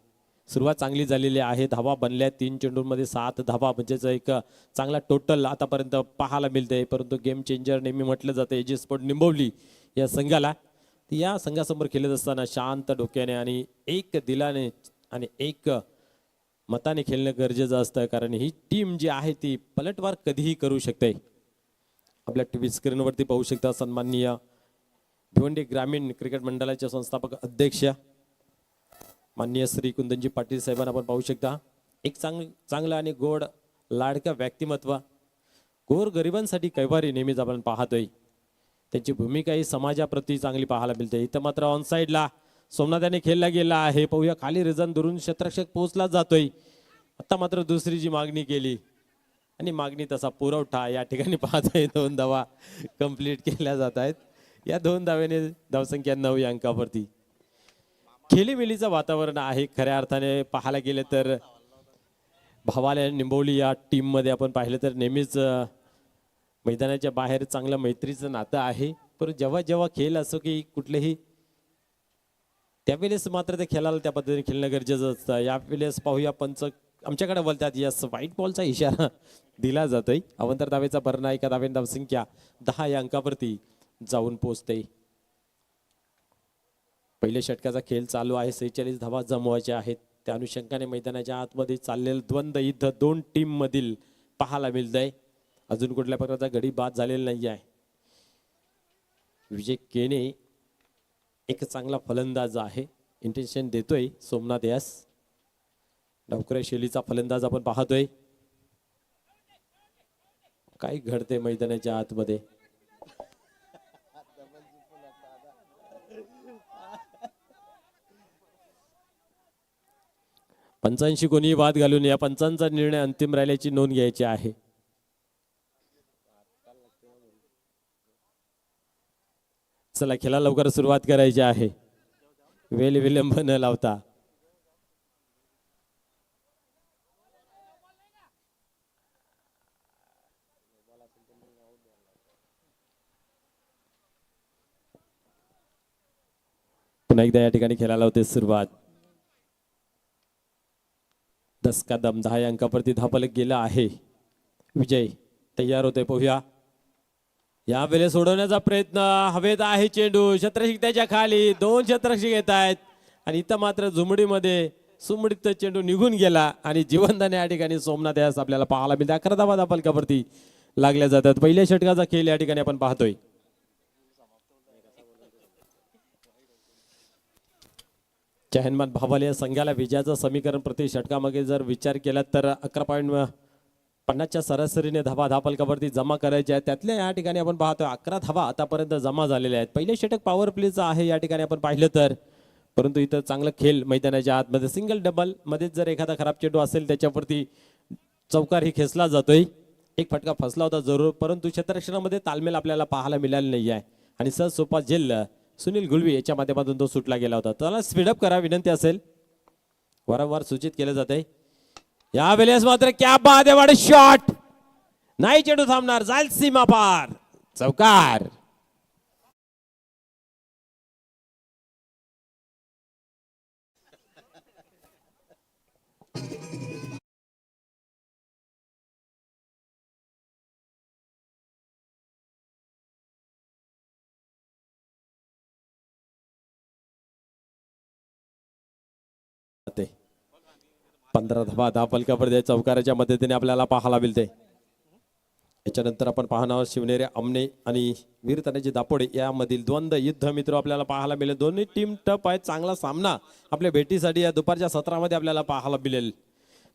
सुरुवात चांगली झालेली आहे. धावा बनल्या 3 चेंडूंमध्ये 7 धावा, म्हणजेच एक चांगला टोटल आतापर्यंत पाहायला मिळते. परंतु गेम चेंजर नेहमी म्हटलं जातं एजी स्पोर्ट निंबवली या संघाला. या संघासमोर खेळत असताना शांत डोक्याने आणि एक दिलाने आणि एक मताने खेळणं गरजेचं असतं, कारण ही टीम जी आहे ती पलटवार कधीही करू शकते. आपल्या टीव्ही स्क्रीनवरती पाहू शकता सन्माननीय भिवंडी ग्रामीण क्रिकेट मंडळाचे संस्थापक अध्यक्ष माननीय श्री कुंदनजी पाटील साहेबांना आपण पाहू शकता. एक चांगलं आणि गोड लाडका व्यक्तिमत्व, गोर गरिबांसाठी कैवारी नेहमीच आपण पाहतोय. त्यांची भूमिका ही समाजाप्रती चांगली पाहायला मिळते. इथं मात्र ऑन साईडला सोमनाथाने खेळला गेला आहे. पाहूया खाली रिझन दुरून क्षेत्ररक्षक पोहोचला जातोय. आता मात्र दुसरी जी मागणी केली आणि मागणी तसा पुरवठा या ठिकाणी पाहतोय. 2 धावा कंप्लीट केल्या जात आहेत. या 2 धाव्याने धावसंख्या 9 या अंकावरती. खेळीमेळीचं वातावरण आहे खऱ्या अर्थाने पाहायला गेलं तर. भावाला निंबवली या टीम मध्ये आपण पाहिलं तर नेहमीच मैदानाच्या बाहेर चांगलं मैत्रीचं नातं आहे. परंतु जेव्हा जेव्हा खेळ असो की कुठलेही त्यावेळेस मात्र त्या खेळाला त्या पद्धतीने खेळणं गरजेचं असतं. यावेळेस पाहूया पंच आमच्याकडे बोलतात यस व्हाईट बॉलचा इशारा दिला जातोय. अवंतर धावेचा भरणा एका धावेने धावसंख्या 10 या अंकावरती जाऊन पोहोचते. पहिल्या षटकाचा खेळ चालू आहे. 46 धावा जमवायच्या आहेत. त्या अनुषंगाने मैदानाच्या आतमध्ये चाललेलं द्वंद्व इथं 2 टीम मधील पाहायला मिळतंय. अजून कुठल्या प्रकारचा गडी बाद झालेला नाही आहे. विजय केने एक चांगला फलंदाज आहे. इंटेन्शन देतोय सोमनाथ यास. डावखुऱ्या शैलीचा फलंदाज आपण पाहतोय. काय घडते मैदानाच्या आतमध्ये. पंचांशी कोणी वाद घालून या पंचांचा निर्णय अंतिम राहिल्याची नोंद घ्यायची आहे. चला खेळा लवकर सुरुवात करायची आहे. वेळ विलंब न लावता. पुन्हा एकदा या ठिकाणी खेळायला होते सुरुवात. 10 कदम 10 अंकावरती धापलक गेला आहे. विजय तयार होते. पाहूया या वेळेस सोडवण्याचा प्रयत्न. हवेत आहे चेंडू. क्षेत्ररक्षक त्याच्या खाली 2 क्षेत्ररक्षक येत आहेत आणि इथं मात्र झुमडीमध्ये सुमडीत चेंडू निघून गेला आणि जिवंताने या ठिकाणी सोमनाथ यास आपल्याला पाहायला मिळते. 11 धावा धापलकावरती लागल्या जातात. पहिल्या षटकाचा खेळ या ठिकाणी आपण पाहतोय. चहनमान भावाले या संघाला विजयाचं समीकरण प्रति षटकामागे जर विचार केला तर 11.50च्या सरासरीने धावा धापलकावरती जमा करायच्या आहेत. त्यातल्या या ठिकाणी आपण पाहतोय 11 धावा आतापर्यंत जमा झालेल्या आहेत. पहिले षटक पॉवर प्लेचं आहे या ठिकाणी आपण पाहिलं तर. परंतु इथं चांगलं खेळ मैदानाच्या आतमध्ये सिंगल डबल मध्ये जर एखादा खराब चेंडू असेल त्याच्यावरती चौकार ही खेचला जातोय. एक फटका फसला होता जरूर, परंतु क्षेत्ररक्षणामध्ये तालमेल आपल्याला पाहायला मिळाला नाही आहे आणि सहज सोपा झेल सुनील गुलवी याच्या माध्यमातून तो सुटला गेला होता. त्याला स्पीडअप करा विनंती असेल. वारंवार सूचित केलं जाते. या वेळेस मात्र क्या बाद आहे. शॉट नाही, चेंडू थांबणार. जाईल सीमा पार. चौकार. ते 15 धावा धापलकावर चौकाराच्या मदतीने आपल्याला पाहायला मिळते. याच्यानंतर आपण पाहणार शिवनेरी आमने आणि वीर तानाजी दापोडे यामधील द्वंद्व युद्ध मित्र आपल्याला पाहायला मिळेल. दोन्ही टीम टप आहेत. चांगला सामना आपल्या भेटीसाठी या दुपारच्या सत्रामध्ये आपल्याला पाहायला मिळेल.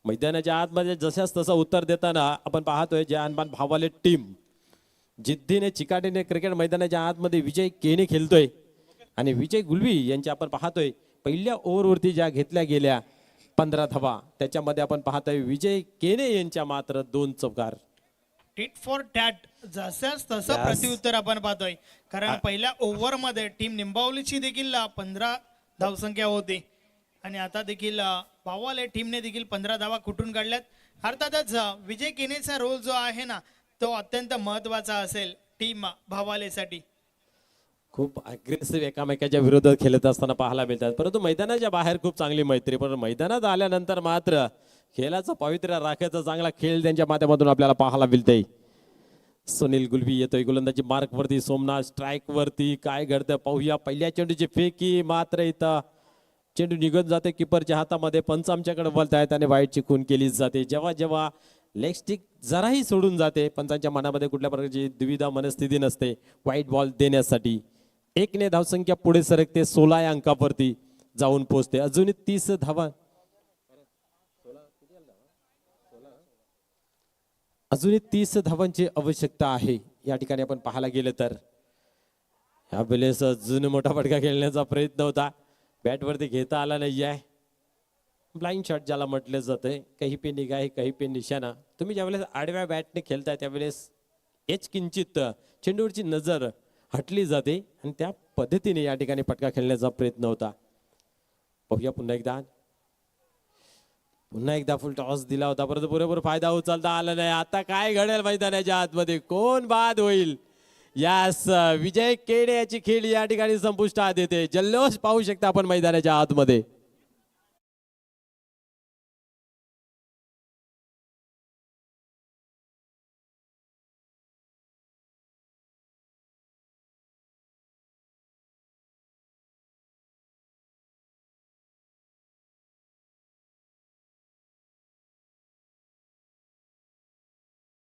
मैदानाच्या आतमध्ये जशाच तसं उत्तर देताना आपण पाहतोय जे अनमान भावाले टीम जिद्दीने चिकाटीने क्रिकेट मैदानाच्या आतमध्ये विजय केने खेळतोय आणि विजय गुलवी यांची आपण पाहतोय पहिल्या ओव्हरवरती ज्या घेतल्या गेल्या 15 धावा त्याच्यामध्ये आपण पाहतोय विजय केने यांच्या मात्र 2 चौकार. टिट फॉर टॅट जसंच तसं प्रत्युत्तर आपण पाहतोय. कारण पहिल्या ओव्हर मध्ये टीम निंबावलीची देखील 15 धावसंख्या होती आणि आता देखील भावाले टीमने देखील 15 धावा कुठून काढल्यात. अर्थातच विजय केनेचा रोल जो आहे ना तो अत्यंत महत्वाचा असेल टीम भावालेसाठी. खूप अग्रेसिव्ह एकामेकाच्या विरोधात खेळत असताना पाहायला मिळतात, परंतु मैदानाच्या बाहेर खूप चांगली मैत्री, पण मैदानात आल्यानंतर मात्र खेळाचं पावित्र्य राखायचा चांगला खेळ त्यांच्या माध्यमातून आपल्याला पाहायला मिळतंय. सुनील गुलबी येतोय गोलंदाजी मार्क वरती, सोमनाथ स्ट्राईक वरती. काय घडतं पाहूया. पहिल्या चेंडूची फेकी मात्र इथं चेंडू निघून जाते किपरच्या हातामध्ये. पंच आमच्याकडे बोलतायत आणि वाईटची खून केली जाते. जेव्हा जेव्हा लेग स्टिक जराही सोडून जाते पंचांच्या मनामध्ये कुठल्या प्रकारची दुविधा मनस्थिती नसते वाईट बॉल देण्यासाठी. 1 ने धावसंख्या पुढे सरकते, 16 या अंकावरती जाऊन पोहोचते. अजूनही 30 धावा, अजूनही 30 धावांची आवश्यकता आहे. या ठिकाणी आपण पाहायला गेलं तर ह्या वेळेस अजून मोठा फटका खेळण्याचा प्रयत्न होता, बॅटवरती घेता आला नाही आहे. ब्लाइंड शॉट ज्याला म्हटलं जातंय, काही पे निगाह काही पे निशाणा. तुम्ही ज्यावेळेस आडव्या बॅटने खेळताय त्यावेळेस एच किंचित चेंडूवरची नजर हटली जाते आणि त्या पद्धतीने या ठिकाणी फटका खेळण्याचा प्रयत्न होता. पाहूया पुन्हा एकदा फुल टॉस दिला होता, परंतु पुरेपूर फायदा उचलता आला नाही. आता काय घडेल मैदानाच्या आतमध्ये, कोण बाद होईल? यास विजय केडे याची खेळ या ठिकाणी संपुष्टात येते. जल्लोष पाहू शकता आपण मैदानाच्या आतमध्ये.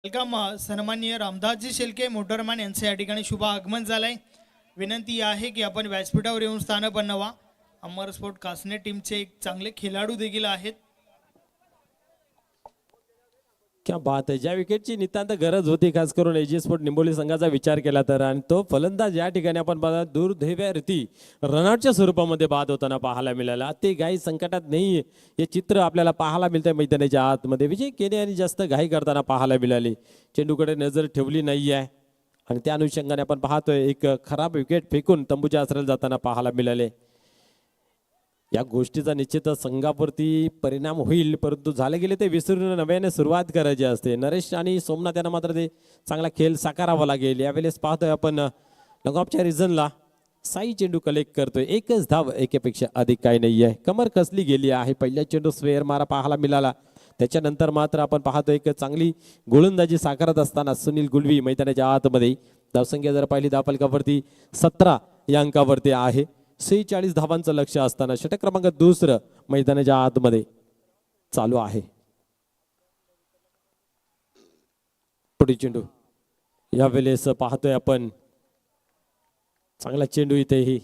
वेलकम सन्माननीय रामदासजी शेलके मोटरमॅन यांचे या ठिकाणी शुभ आगमन झालंय. विनंती आहे की आपण व्यासपीठावर येऊन स्थान बनवा. अमर स्पोर्ट कासने टीमचे एक चांगले खेळाडू देखील आहेत. क्या बात आहे. ज्या विकेटची नितांत गरज होती खास करून एजी स्पोर्ट निंबोली संघाचा विचार केला तर, आणि तो फलंदाज या ठिकाणी आपण बघा दुर्दैवावरती रनआउटच्या स्वरूपामध्ये बाद होताना पाहायला मिळाला. ते घाई संकटात नाही हे चित्र आपल्याला पाहायला मिळतंय मैदानाच्या आतमध्ये. विजय केने यांनी जास्त घाई करताना पाहायला मिळाली, चेंडूकडे नजर ठेवली नाही आहे आणि त्या अनुषंगाने आपण पाहतोय एक खराब विकेट फेकून तंबूच्या आसऱ्याला जाताना पाहायला मिळाले. या गोष्टीचा निश्चितच संघावरती परिणाम होईल, परंतु झाले गेले ते विसरून नव्याने सुरुवात करायची असते. नरेश आणि सोमनाथ यांना मात्र ते चांगला खेळ साकारावा लागेल. यावेळेस पाहतोय आपण लॉंगऑफच्या रिझनला साई चेंडू कलेक्ट करतोय. एकच धाव, एकेपेक्षा अधिक काही नाही आहे. कमर कसली गेली आहे. पहिल्या चेंडू स्वेअर मारा पाहायला मिळाला, त्याच्यानंतर मात्र आपण पाहतोय एक चांगली गोलंदाजी साकारत असताना सुनील गुलवी मैदानाच्या आतमध्ये. धावसंख्या जर पाहिली धावफलकावरती 17 या अंकावरती आहे. 46 धावांचं लक्ष असताना षटक क्रमांक 2 मैदानाच्या आतमध्ये चालू आहे. पुढे चेंडू यावेळेस पाहतोय आपण चांगला चेंडू इथेही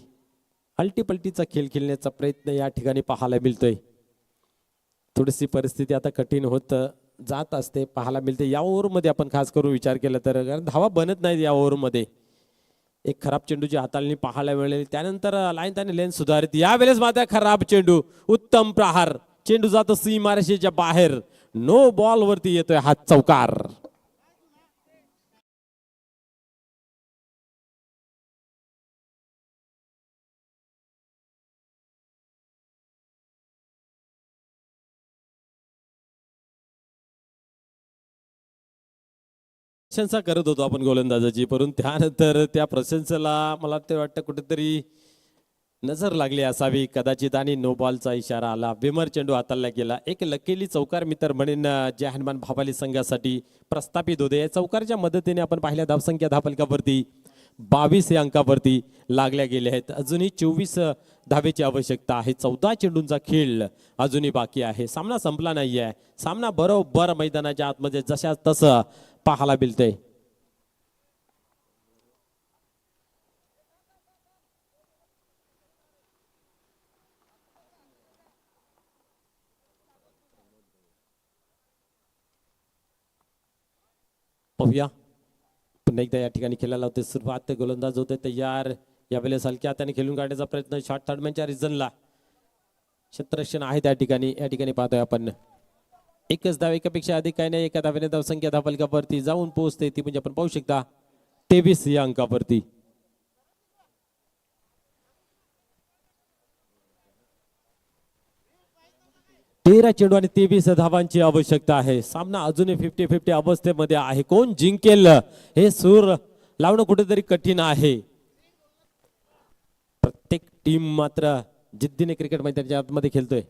अल्टीपल्टीचा खेळ खेळण्याचा प्रयत्न या ठिकाणी पाहायला मिळतोय. थोडीशी परिस्थिती आता कठीण होत जात असते पाहायला मिळते या ओव्हरमध्ये. आपण खास करून विचार केला तर कारण धावा बनत नाहीत या ओव्हरमध्ये. एक खराब चेंडूची हाताळणी पाहायला मिळाली, त्यानंतर लाईन त्याने लेन सुधारित. यावेळेस मात्र खराब चेंडू, उत्तम प्रहार, चेंडू जातो सीमारेषेच्या बाहेर. नो बॉल वरती येतोय हा चौकार. प्रशंसा करत होतो आपण गोलंदाजाची, परंतु त्यानंतर त्या प्रशंसेला मला ते वाटतं कुठेतरी नजर लागली असावी कदाचित आणि नो बॉलचा इशारा आला. विमर चेंडू हाताळला गेला. एक लकेली चौकार मी तर म्हणेन जय हनुमान भावाली संघासाठी प्रस्थापित होते. या चौकारच्या मदतीने आपण पाहिल्या धावसंख्या धावफलकावरती 22 या अंकावरती लागल्या गेल्या आहेत. अजूनही 24 धावेची आवश्यकता आहे. 14 चेंडूंचा खेळ अजूनही बाकी आहे. सामना संपला नाही आहे. सामना बरोबर मैदानाच्या आतमध्ये जशा तसं पाहायला मिळतंय. पाहूया पुन्हा एकदा या ठिकाणी खेळायला होते सुरुवात. गोलंदाज होते तयार. यावेळेस हलक्या हाताने खेळून काढण्याचा प्रयत्न शॉर्ट थर्डमॅनच्या रिझनला क्षेत्ररक्षण आहे त्या ठिकाणी. या ठिकाणी पाहतोय आपण एकच धाव, एकापेक्षा अधिक काही नाही. एका धावेने धावसंख्या धावफलकावरती जाऊन पोहोचते, ती म्हणजे आपण पाहू शकता 23 या अंकावरती. तेरा चेंडू आणि 23 धावांची आवश्यकता आहे. सामना अजूनही 50-50 अवस्थेमध्ये आहे. कोण जिंकेल हे सूर लावणं कुठेतरी कठीण आहे. प्रत्येक टीम मात्र जिद्दीने क्रिकेट मैदानाच्या आतमध्ये खेळतोय.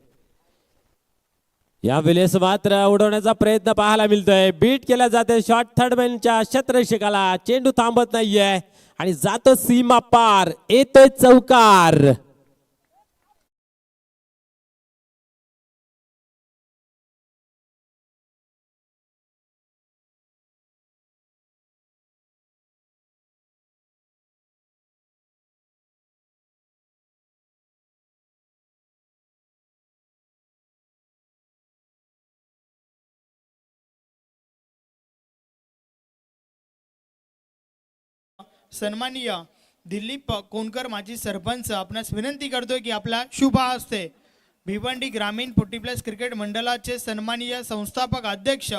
या वेळेस मात्र उडवण्याचा प्रयत्न पाहायला मिळतोय. बीट केला जाते शॉर्ट थर्डमॅनच्या क्षेत्ररक्षकाला. चेंडू थांबत नाहीये आणि जातो सीमा पार. येतोय चौकार. सन्माननीय दिलीप कोणकर माजी सरपंच आपणास विनंती करतोय की आपला शुभ हस्ते भिवंडी ग्रामीण 40+ क्रिकेट मंडळाचे सन्माननीय संस्थापक अध्यक्ष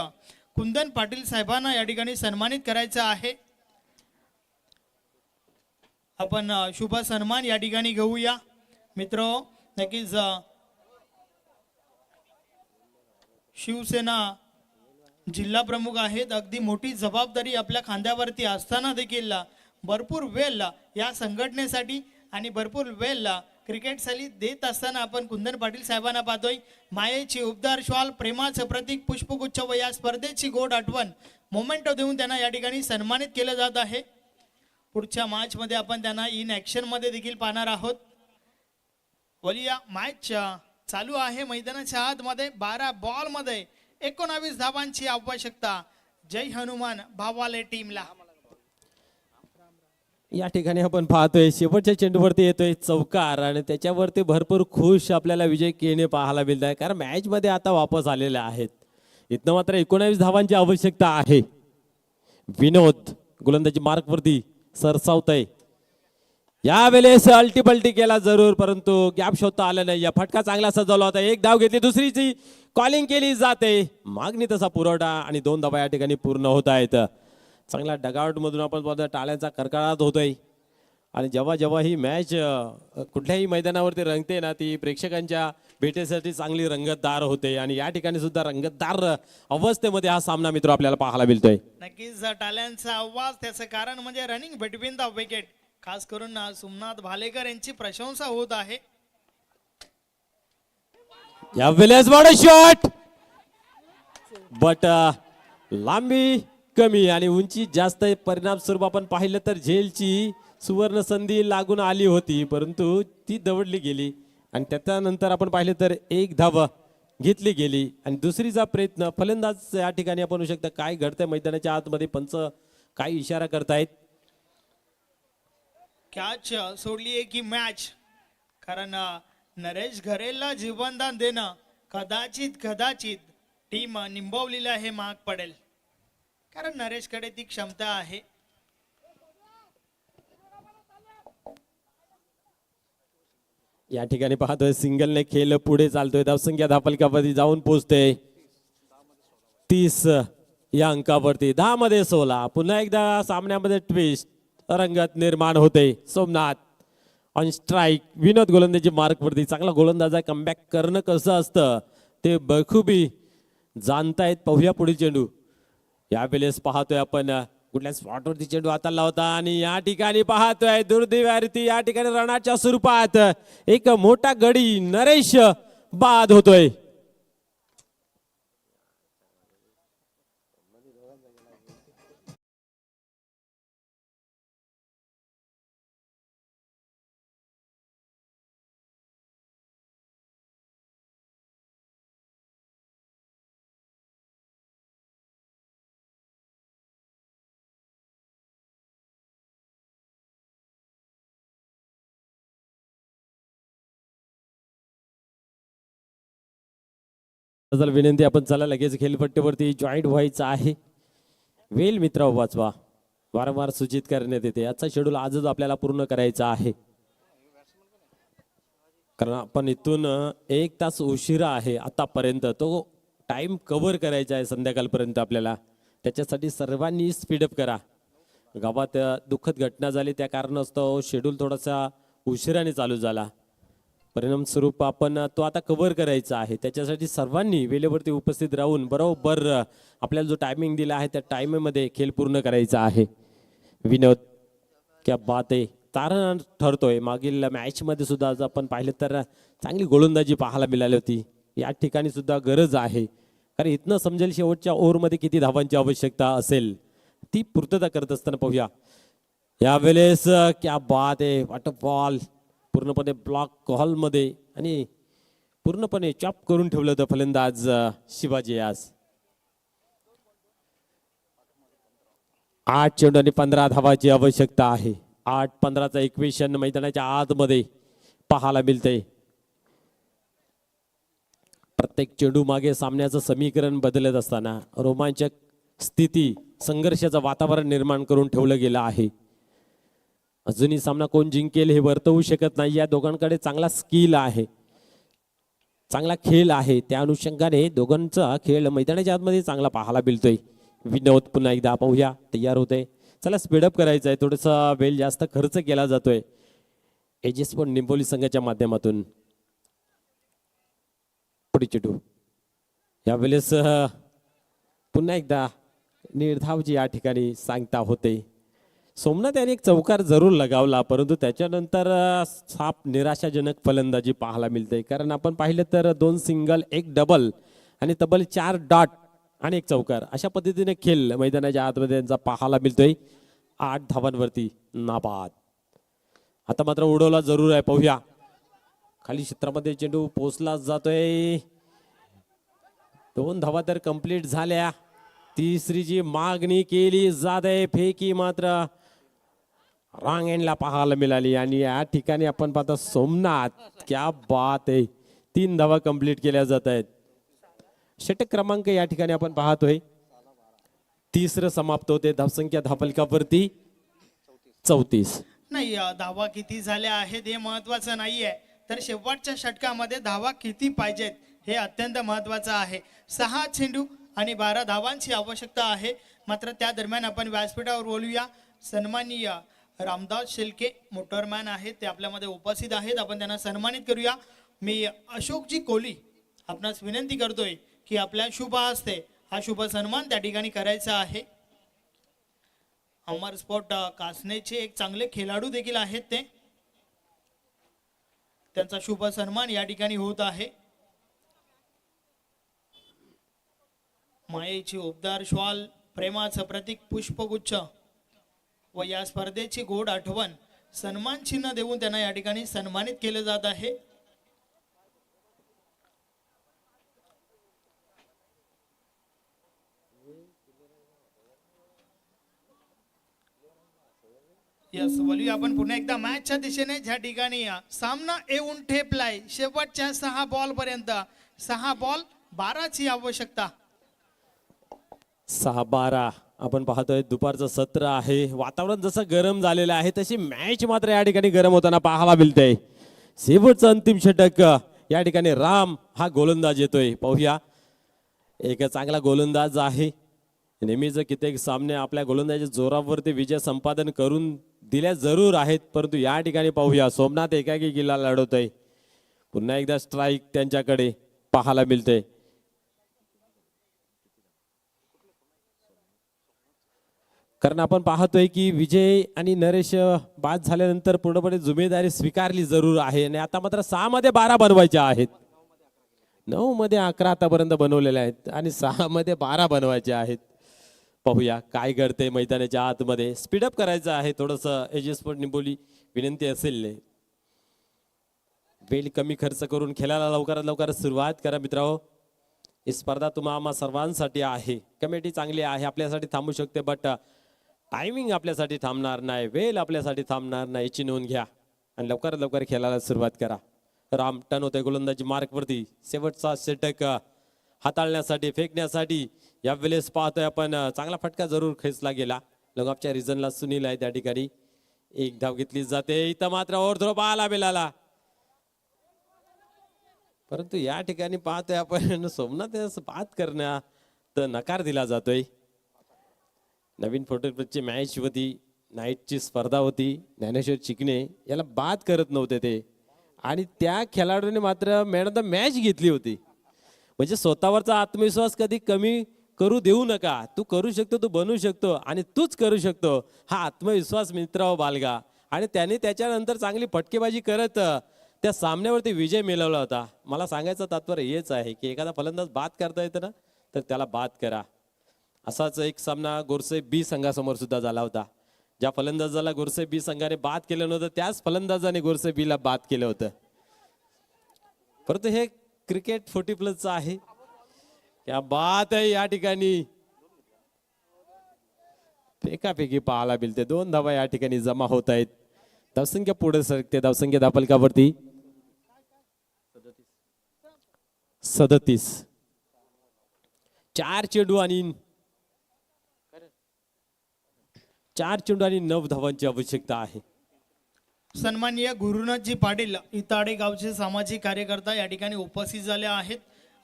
कुंदन पाटील साहेबांना या ठिकाणी सन्मानित करायचं आहे. आपण शुभ सन्मान या ठिकाणी घेऊया. मित्र नक्कीच शिवसेना जिल्हा प्रमुख आहेत. अगदी मोठी जबाबदारी आपल्या खांद्यावरती असताना देखील भरपूर वेळ या संघटनेसाठी आणि भरपूर वेळ क्रिकेटसाठी देत असताना आपण कुंदन पाटील साहेबांना पाहतोय. मायेची उबदार श्वाल, प्रेमाचं प्रतीक, पुष्पगुच्छ व या स्पर्धेची गोड आठवण मोमेंटो देऊन त्यांना या ठिकाणी सन्मानित केलं जात आहे. पुढच्या मॅच मध्ये आपण त्यांना इन ऍक्शन मध्ये देखील पाहणार आहोत. वलिया मॅच चालू आहे मैदानाच्या आतमध्ये. 12 बॉल मध्ये 19 धावांची आवश्यकता. जय हनुमान भावाले टीमला. या ठिकाणी आपण पाहतोय शेवटच्या चेंडूवरती येतोय चौकार आणि त्याच्यावरती भरपूर खुश आपल्याला विजय केने पाहायला मिळत आहे. कारण मॅच मध्ये आता वापस आलेले आहेत. इथनं मात्र 19 धावांची आवश्यकता आहे. विनोद गोलंदाजी मार्कवरती सरसावतय. यावेळेस अल्टीपल्टी केला जरूर, परंतु गॅप शोधता आला नाही. या फटका चांगला सजवला होता. एक धाव घेतली, दुसरीची कॉलिंग केली जाते. मागणी तसा पुरवठा आणि 2 धावा या ठिकाणी पूर्ण होत आहेत. चांगला डगआउट मधून आपण पाहतो टाळ्यांचा कडकडाट होतोय. आणि जेव्हा जेव्हा ही मॅच कुठल्याही मैदानावरती रंगते ना, ती प्रेक्षकांच्या भेटीसाठी चांगली रंगतदार होते. आणि या ठिकाणी सुद्धा रंगतदार अवस्थेमध्ये हा सामना मित्र आपल्याला पाहायला मिळतोय. नक्कीच टाळ्यांचा आवाज, त्याचं कारण म्हणजे रनिंग बिटवीन द विकेट. खास करून सोमनाथ भालेकर यांची प्रशंसा होत आहे. यावेळेस बॉड शॉट, बट लांबी कमी आणि उंची जास्त. परिणाम स्वरूप आपण पाहिलं तर झेलची सुवर्ण संधी लागून आली होती, परंतु ती दवडली गेली. आणि त्याच्यानंतर आपण पाहिलं तर एक धाव घेतली गेली. आणि दुसरीचा प्रयत्न फलंदाज या ठिकाणी आपण होऊ शकता काय घडतंय मैदानाच्या आतमध्ये. पंच काय इशारा करतायत. कॅच सोडली आहे की मॅच. कारण नरेश घरेला जीवनदान देणं कदाचित टीम निंबवलेला हे महाग पडेल. कारण नरेशकडे ती क्षमता आहे. या ठिकाणी पाहतोय सिंगलने खेळ पुढे चालतोय. धावसंख्या धावफलकावरती जाऊन पोहोचते 30 या अंकावरती. 10 मध्ये 16. पुन्हा एकदा सामन्यामध्ये ट्विस्ट रंगत निर्माण होते. Somnath on strike. विनोद गोलंदाजी मार्कवरती. चांगला गोलंदाज आहे. कमबॅक करणं कसं असतं ते बखूबी जाणतायत. पाहूया पुढील चेंडू. यावेळेस पाहतोय आपण कुठल्या स्पॉटवरती चेंडू हाताला होता आणि या ठिकाणी पाहतोय दुर्दैवावरती या ठिकाणी रणाच्या स्वरूपात एक मोठा गडी नरेश बाद होतोय. विनंती आपण चला लगेच खेळपट्टीवरती जॉईंट व्हायचं आहे. वेल मित्र वाचवा, वारंवार सूचित करण्यात येते. आजचा शेड्यूल आजच आपल्याला पूर्ण करायचा आहे. कारण आपण इथून 1 तास उशिरा आहे आतापर्यंत. तो टाइम कव्हर करायचा आहे संध्याकाळपर्यंत आपल्याला. त्याच्यासाठी सर्वांनी स्पीडअप करा. गावात दुःखद घटना झाली त्या कारणास्तव शेड्यूल थोडासा उशिराने चालू झाला. परिणाम स्वरूप आपण तो आता कव्हर करायचा आहे. त्याच्यासाठी सर्वांनी वेळेवरती उपस्थित राहून बरोबर आपल्याला जो टायमिंग दिला आहे त्या टायमिंगमध्ये खेळ पूर्ण करायचा आहे. विनोद क्या बात आहे. तारण ठरतोय. मागील मॅचमध्ये सुद्धा आज आपण पाहिलं तर चांगली गोलंदाजी पाहायला मिळाली होती. या ठिकाणी सुद्धा गरज आहे, कारण इथनं समजेल शेवटच्या ओव्हरमध्ये किती धावांची आवश्यकता असेल. ती पूर्तता करत असताना पाहूया यावेळेस क्या बात आहे. वॉटर बॉल पूर्णपणे ब्लॉक हॉलमध्ये आणि पूर्णपणे चॉप करून ठेवलं होतं फलंदाज शिवाजी. आज 8 चेंडू आणि 15 धावाची आवश्यकता आहे. 8-15चा इक्वेशन मैदानाच्या आतमध्ये पाहायला मिळते. प्रत्येक चेंडू मागे सामन्याचं समीकरण बदलत असताना रोमांचक स्थिती, संघर्षाचं वातावरण निर्माण करून ठेवलं गेलं आहे. अजूनही सामना कोण जिंकेल हे वर्तवू शकत नाही. या दोघांकडे चांगला स्किल आहे, चांगला खेळ आहे. त्या अनुषंगाने दोघांचा खेळ मैदानाच्या आतमध्ये चांगला पाहायला मिळतोय. विनोद पुन्हा एकदा पाहूया तयार होते. चला स्पीडअप करायचं आहे. थोडासा वेळ जास्त खर्च केला जातोय एजीएस पण निंबोली संघाच्या माध्यमातून. पुढे चेंडू यावेळेस पुन्हा एकदा निर्धावजी या ठिकाणी सांगता होते. सोमनाथ यांनी एक चौकार जरूर लगावला, परंतु त्याच्यानंतर साप निराशाजनक फलंदाजी पाहायला मिळते. कारण आपण पाहिलं तर 2 सिंगल, 1 डबल आणि तब्बल 4 डॉट आणि 1 चौकार अशा पद्धतीने खेळ मैदानाच्या आतमध्ये त्यांचा पाहायला मिळतोय. 8 धावांवरती नाबाद. आता मात्र उडवला जरूर आहे. पाहूया खाली क्षेत्रामध्ये चेंडू पोचला जातोय. 2 धावा तर कंप्लीट झाल्या. तिसरीची मागणी केली जाते. फेकी मात्र रॉंग एंडला पाहायला मिळाली आणि या ठिकाणी आपण पाहतो सोमनाथ क्या बात आहे. 3 धावा कंप्लीट केल्या जात आहेत. षटक क्रमांक या ठिकाणी आपण पाहतोय. तिसरं समाप्त होते. धावसंख्या धावफलकावरती 34. नाही, धावा किती झाल्या आहेत हे महत्वाचं नाहीये, तर शेवटच्या षटकामध्ये धावा किती पाहिजेत हे अत्यंत महत्वाचं आहे. 6 चेंडू आणि 12 धावांची आवश्यकता आहे. मात्र त्या दरम्यान आपण व्यासपीठावर बोलूया. सन्माननीय रामदास शेलके मोटरमॅन आहेत, ते आपल्यामध्ये उपस्थित आहेत. आपण त्यांना सन्मानित करूया. मी अशोकजी कोहली आपणास विनंती करतोय की आपल्या शुभ हस्ते हा शुभ सन्मान त्या ठिकाणी करायचा आहे. अमर स्पोर्ट कासनेचे एक चांगले खेळाडू देखील आहेत, ते त्यांचा शुभ सन्मान या ठिकाणी होत आहे. मायेची उबदार श्वाल, प्रेमाचं प्रतीक पुष्पगुच्छ व या स्पर्धेची गोड आठवण सन्मान चिन्ह देऊन त्यांना या ठिकाणी सन्मानित केले जात आहे. यस, बोलूया आपण पुन्हा एकदा मॅचच्या दिशेने, ज्या ठिकाणी सामना येऊन ठेपलाय शेवटच्या 6 बॉल पर्यंत. 6 बॉल 12ची आवश्यकता. 6-12 आपण पाहतोय. दुपारचं सत्र आहे. वातावरण जसं गरम झालेलं आहे तशी मॅच मात्र या ठिकाणी गरम होताना पाहायला मिळते. शेवटचं अंतिम षटक या ठिकाणी राम हा गोलंदाज येतोय. पाहूया एक चांगला गोलंदाज आहे. नेहमीच कित्येक सामने आपल्या गोलंदाजीच्या जोरावरती विजय संपादन करून दिल्या जरूर आहेत, परंतु या ठिकाणी पाहूया सोमनाथ एकाकी किल्ला लढवतोय. पुन्हा एकदा स्ट्राईक त्यांच्याकडे पाहायला मिळते. कारण आपण पाहतोय की विजय आणि नरेश बाद झाल्यानंतर पूर्णपणे जिम्मेदारी स्वीकारली जरूर आहे आणि आता मात्र 6 मध्ये 12 बनवायच्या आहेत. 9 मध्ये 11 आतापर्यंत बनवलेल्या आहेत आणि 6 मध्ये 12 बनवायचे आहेत. पाहूया काय घडते मैदानाच्या आतमध्ये. स्पीडअप करायचं आहे थोडंसं. एजीएस स्पोर्ट निंबोली विनंती असेल वेळ कमी खर्च करून खेळायला लवकरात लवकर सुरुवात करा मित्रांनो. ही स्पर्धा तुम्हा सर्वांसाठी आहे. कमिटी चांगली आहे, आपल्यासाठी थांबू शकते, बट टायमिंग आपल्यासाठी थांबणार नाही, वेळ आपल्यासाठी थांबणार नाही, याची नोंद घ्या आणि लवकरात लवकर खेळायला सुरुवात करा. राम टर्न होते गोलंदाजी मार्कवरती. शेवटचा षटक हाताळण्यासाठी, फेकण्यासाठी यावेळेस पाहतोय आपण चांगला फटका जरूर खेचला गेला. लगोपच्या रिझनला सुनील आहे त्या ठिकाणी. 1 धाव घेतली जाते. इथं मात्र ओव्हर थ्रो पाहायला मिळाला. परंतु या ठिकाणी पाहतोय आपण सोमनाथ यास बाद करण्यात नकार दिला जातोय. नवीन फोटोची मॅच होती, नाईटची स्पर्धा होती, ज्ञानेश्वर चिकणे याला बाद करत नव्हते ते, आणि त्या खेळाडूने मात्र मॅन ऑफ द मॅच घेतली होती. म्हणजे स्वतःवरचा आत्मविश्वास कधी कमी करू देऊ नका. तू करू शकतो, तू बनवू शकतो आणि तूच करू शकतो, हा आत्मविश्वास मित्रांनो बाळगा. आणि त्याने त्याच्यानंतर चांगली फटकेबाजी करत त्या सामन्यावरती विजय मिळवला होता. मला सांगायचं तात्पर्य हेच आहे की एखादा फलंदाज बाद करता येतं ना, तर त्याला बाद करा. असाच एक सामना गोरसे बी संघासमोर सुद्धा झाला होता. ज्या फलंदाजाला गोरसे बी संघाने बाद केलं नव्हतं, त्याच फलंदाजाने गोरसे बीला बाद केलं होतं. परंतु हे क्रिकेट 40+ आहे. क्या बात आहे. या ठिकाणी फेकाफेकी पाहायला मिळते. 2 धावा या ठिकाणी जमा होत आहेत. धावसंख्या पुढे सरकते. धावसंख्या धापलकावरती 37. 4 चेंडू आणि 9 धावांची आवश्यकता आहे. सन्माननीय गुरुनाथजी पाटील इताडे गावचे सामाजिक कार्यकर्ता या ठिकाणी उपस्थित झाले आहेत.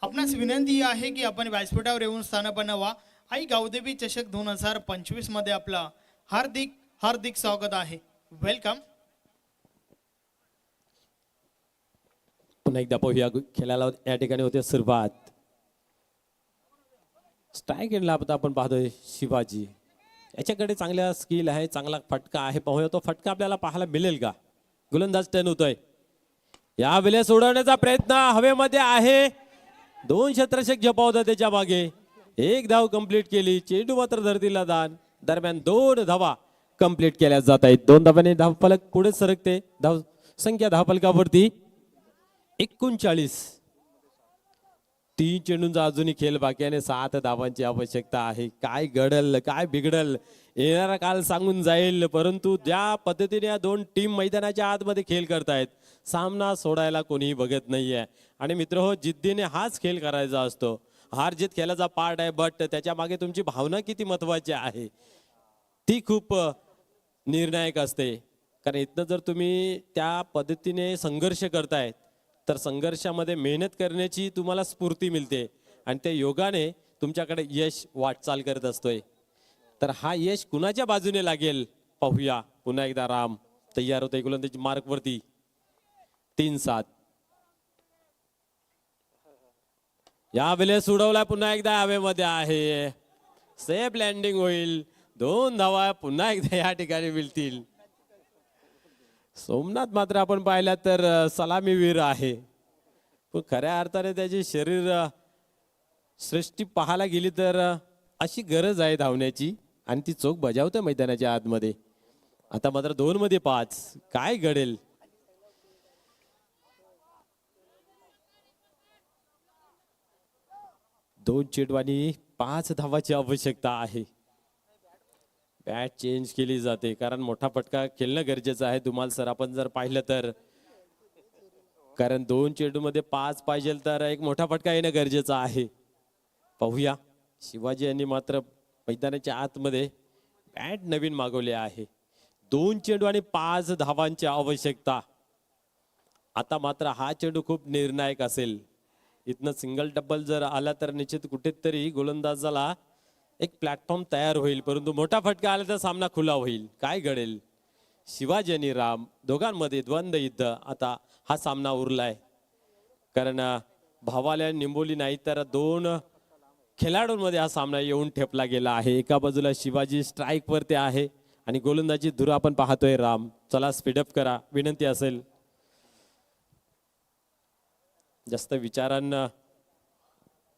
आपणास विनंती आहे की आपण व्यासपीठावर येऊन स्थानापन्न व्हा. आई गावदेवी चषक 2025 मध्ये आपला हार्दिक हार्दिक स्वागत आहे. वेलकम. पुन्हा एकदा पाहूया खेळाला या ठिकाणी होते सुरुवात. स्ट्राईक एंडला आपण पाहतोय शिवाजी. याच्याकडे चांगला स्किल आहे, चांगला फटका आहे. पाहूया तो फटका आपल्याला पाहायला मिळेल का. गोलंदाज टर्न होतोय. या वेळेस सोडवण्याचा प्रयत्न हवेमध्ये आहे. 2 क्षेत्ररक्षक झपावतात त्याच्या मागे. 1 धाव कंप्लीट केली. चेंडू मात्र धरतीला दान. दरम्यान 2 धावा कंप्लीट केल्या जात आहेत. 2 धावांनी धावफलक पुढे सरकते. धाव संख्या धावफलकावरती 39. 3 चेंडूंचा अजूनही खेळ बाकी आणि 7 धावांची आवश्यकता आहे. काय घडल, काय बिघडल, येणारा काल सांगून जाईल. परंतु ज्या पद्धतीने या 2 टीम मैदानाच्या आतमध्ये खेळ करतायत, सामना सोडायला कोणीही बघत नाहीये. आणि मित्रहो, जिद्दीने हाच खेळ करायचा असतो. हार जीत खेळाचा पार्ट आहे, बट त्याच्या मागे तुमची भावना किती महत्वाची आहे ती खूप निर्णायक असते. कारण इथनं जर तुम्ही त्या पद्धतीने संघर्ष करतायत, तर संघर्षामध्ये मेहनत करण्याची तुम्हाला स्फूर्ती मिळते आणि त्या योगाने तुमच्याकडे यश वाटचाल करत असतोय. तर हा यश कुणाच्या बाजूने लागेल पाहूया. पुन्हा एकदा राम तयार होते गोलंदाजी मार्कवरती. 3-7. या वेळेस उडवला पुन्हा एकदा हवेमध्ये आहे. सेफ लँडिंग होईल. 2 धावा पुन्हा एकदा या ठिकाणी मिळतील. सोमनाथ मात्र आपण पाहिला तर सलामीवीर आहे, पण खऱ्या अर्थाने त्याची शरीर सृष्टी पाहायला गेली तर अशी गरज आहे धावण्याची आणि ती चोख बजावते मैदानाच्या आतमध्ये. आता मात्र 2 मध्ये 5. काय घडेल. दोन चेंडू आणि 5 धावाची आवश्यकता आहे. बॅट चेंज केली जाते कारण मोठा फटका खेळणं गरजेचं आहे. धुमाल सर आपण जर पाहिलं तर, कारण 2 चेंडू मध्ये 5 पाहिजे तर एक मोठा फटका येणं गरजेचं आहे. पाहूया. शिवाजी यांनी मात्र मैदानाच्या आतमध्ये बॅट नवीन मागवले आहे. 2 चेंडू आणि 5 धावांची आवश्यकता. आता मात्र हा चेंडू खूप निर्णायक असेल. इथनं सिंगल डबल जर आला तर निश्चित कुठेतरी गोलंदाजाला एक प्लॅटफॉर्म तयार होईल, परंतु मोठा फटका आला तर सामना खुला होईल. काय घडेल. शिवाजी आणि राम दोघांमध्ये द्वंद्व युद्ध आता हा सामना उरलाय. कारण भावाला निंबोली नाही तर 2 खेळाडूंमध्ये हा सामना येऊन ठेपला गेला आहे. एका बाजूला शिवाजी स्ट्राईक वरती आहे आणि गोलंदाजी धुरा आपण पाहतोय राम. चला स्पीडअप करा विनंती असेल. जास्त विचारांना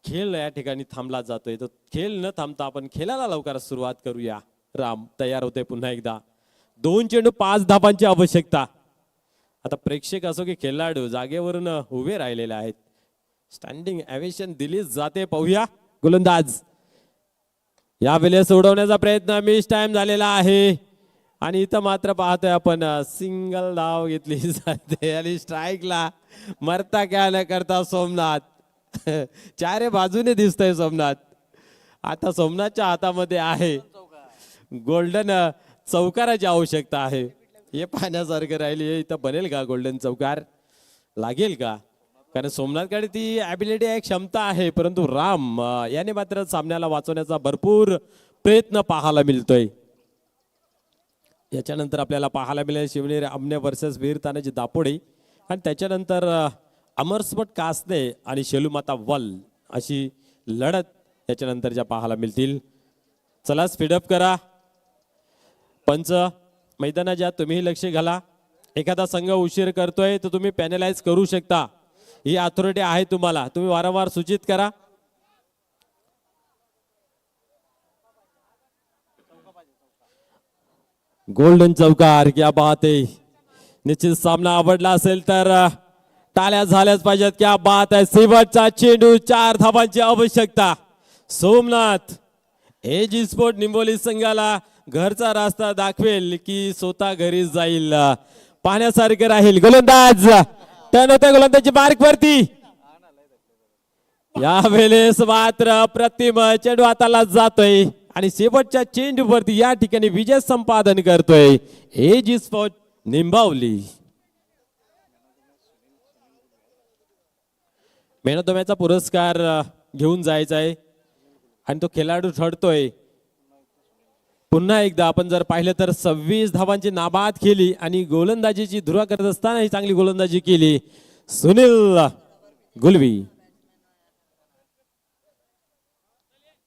खेळ या ठिकाणी थांबला जातोय. तो खेळ न थांबता आपण खेळाला लवकर सुरुवात करूया. राम तयार होते पुन्हा एकदा. 2 चेंडू 5 धावांची आवश्यकता. आता प्रेक्षक असो की खेळाडू जागेवरून उभे राहिलेले आहेत. स्टँडिंग एव्हेशन दिली जाते. पाहूया. गोलंदाज या वेळेस सोडवण्याचा प्रयत्न मिस टाइम झालेला आहे आणि इथं मात्र पाहतोय आपण सिंगल धाव घेतली जाते आणि स्ट्राईकला मरता काय न करता सोमनाथ. चारे बाजूने दिसतंय सोमनाथ. आता सोमनाथच्या हातामध्ये आहे गोल्डन चौकाराची आवश्यकता आहे. हे पाहण्यासारखं राहिली. इथं बनेल का गोल्डन चौकार, लागेल का. कारण सोमनाथकडे ती ॲबिलिटी आहे, क्षमता आहे, परंतु राम याने मात्र सामन्याला वाचवण्याचा भरपूर प्रयत्न पाहायला मिळतोय. याच्यानंतर आपल्याला पाहायला मिळेल शिवनेरी आमने वर्सेस वीर तानाजी दापोडे आणि त्याच्यानंतर अमरस्पट कासने आणि शेलूमाता वल अशी लढत याच्यानंतरच्या पाहायला मिळतील. चला स्पीडअप करा. पंच मैदानाच्या तुम्हीही लक्ष घाला. एखादा संघ उशीर करतोय तर तुम्ही पॅनलाइज करू शकता. ही अथॉरिटी आहे तुम्हाला, तुम्ही वारंवार सूचित करा. गोल्डन चौकार, क्या बात आहे. निश्चित सामना आवडला असेल तर टाळ्या झाल्याच पाहिजेत. क्या बात आहे. शेवटचा चेंडू, 4 धावांची आवश्यकता. सोमनाथ एजी स्पोर्ट निंबोली संघाला घरचा रास्ता दाखवेल की स्वतः घरी जाईल, पाहण्यासारखं राहील. गोलंदाज टर्न होते गोलंदाजी मार्क वरती. यावेळेस मात्र अप्रतिम चेंडू हाताला जातोय आणि शेवटच्या चेंडूवरती या ठिकाणी विजय संपादन करतोय AG sport Nimbavali. Man of the मॅचचा पुरस्कार घेऊन जायचा आहे आणि तो खेळाडू ठरतोय. पुन्हा एकदा आपण जर पाहिलं तर 26 धावांची नाबाद केली आणि गोलंदाजीची धुरा करत असताना ही चांगली गोलंदाजी केली सुनील गुलवी.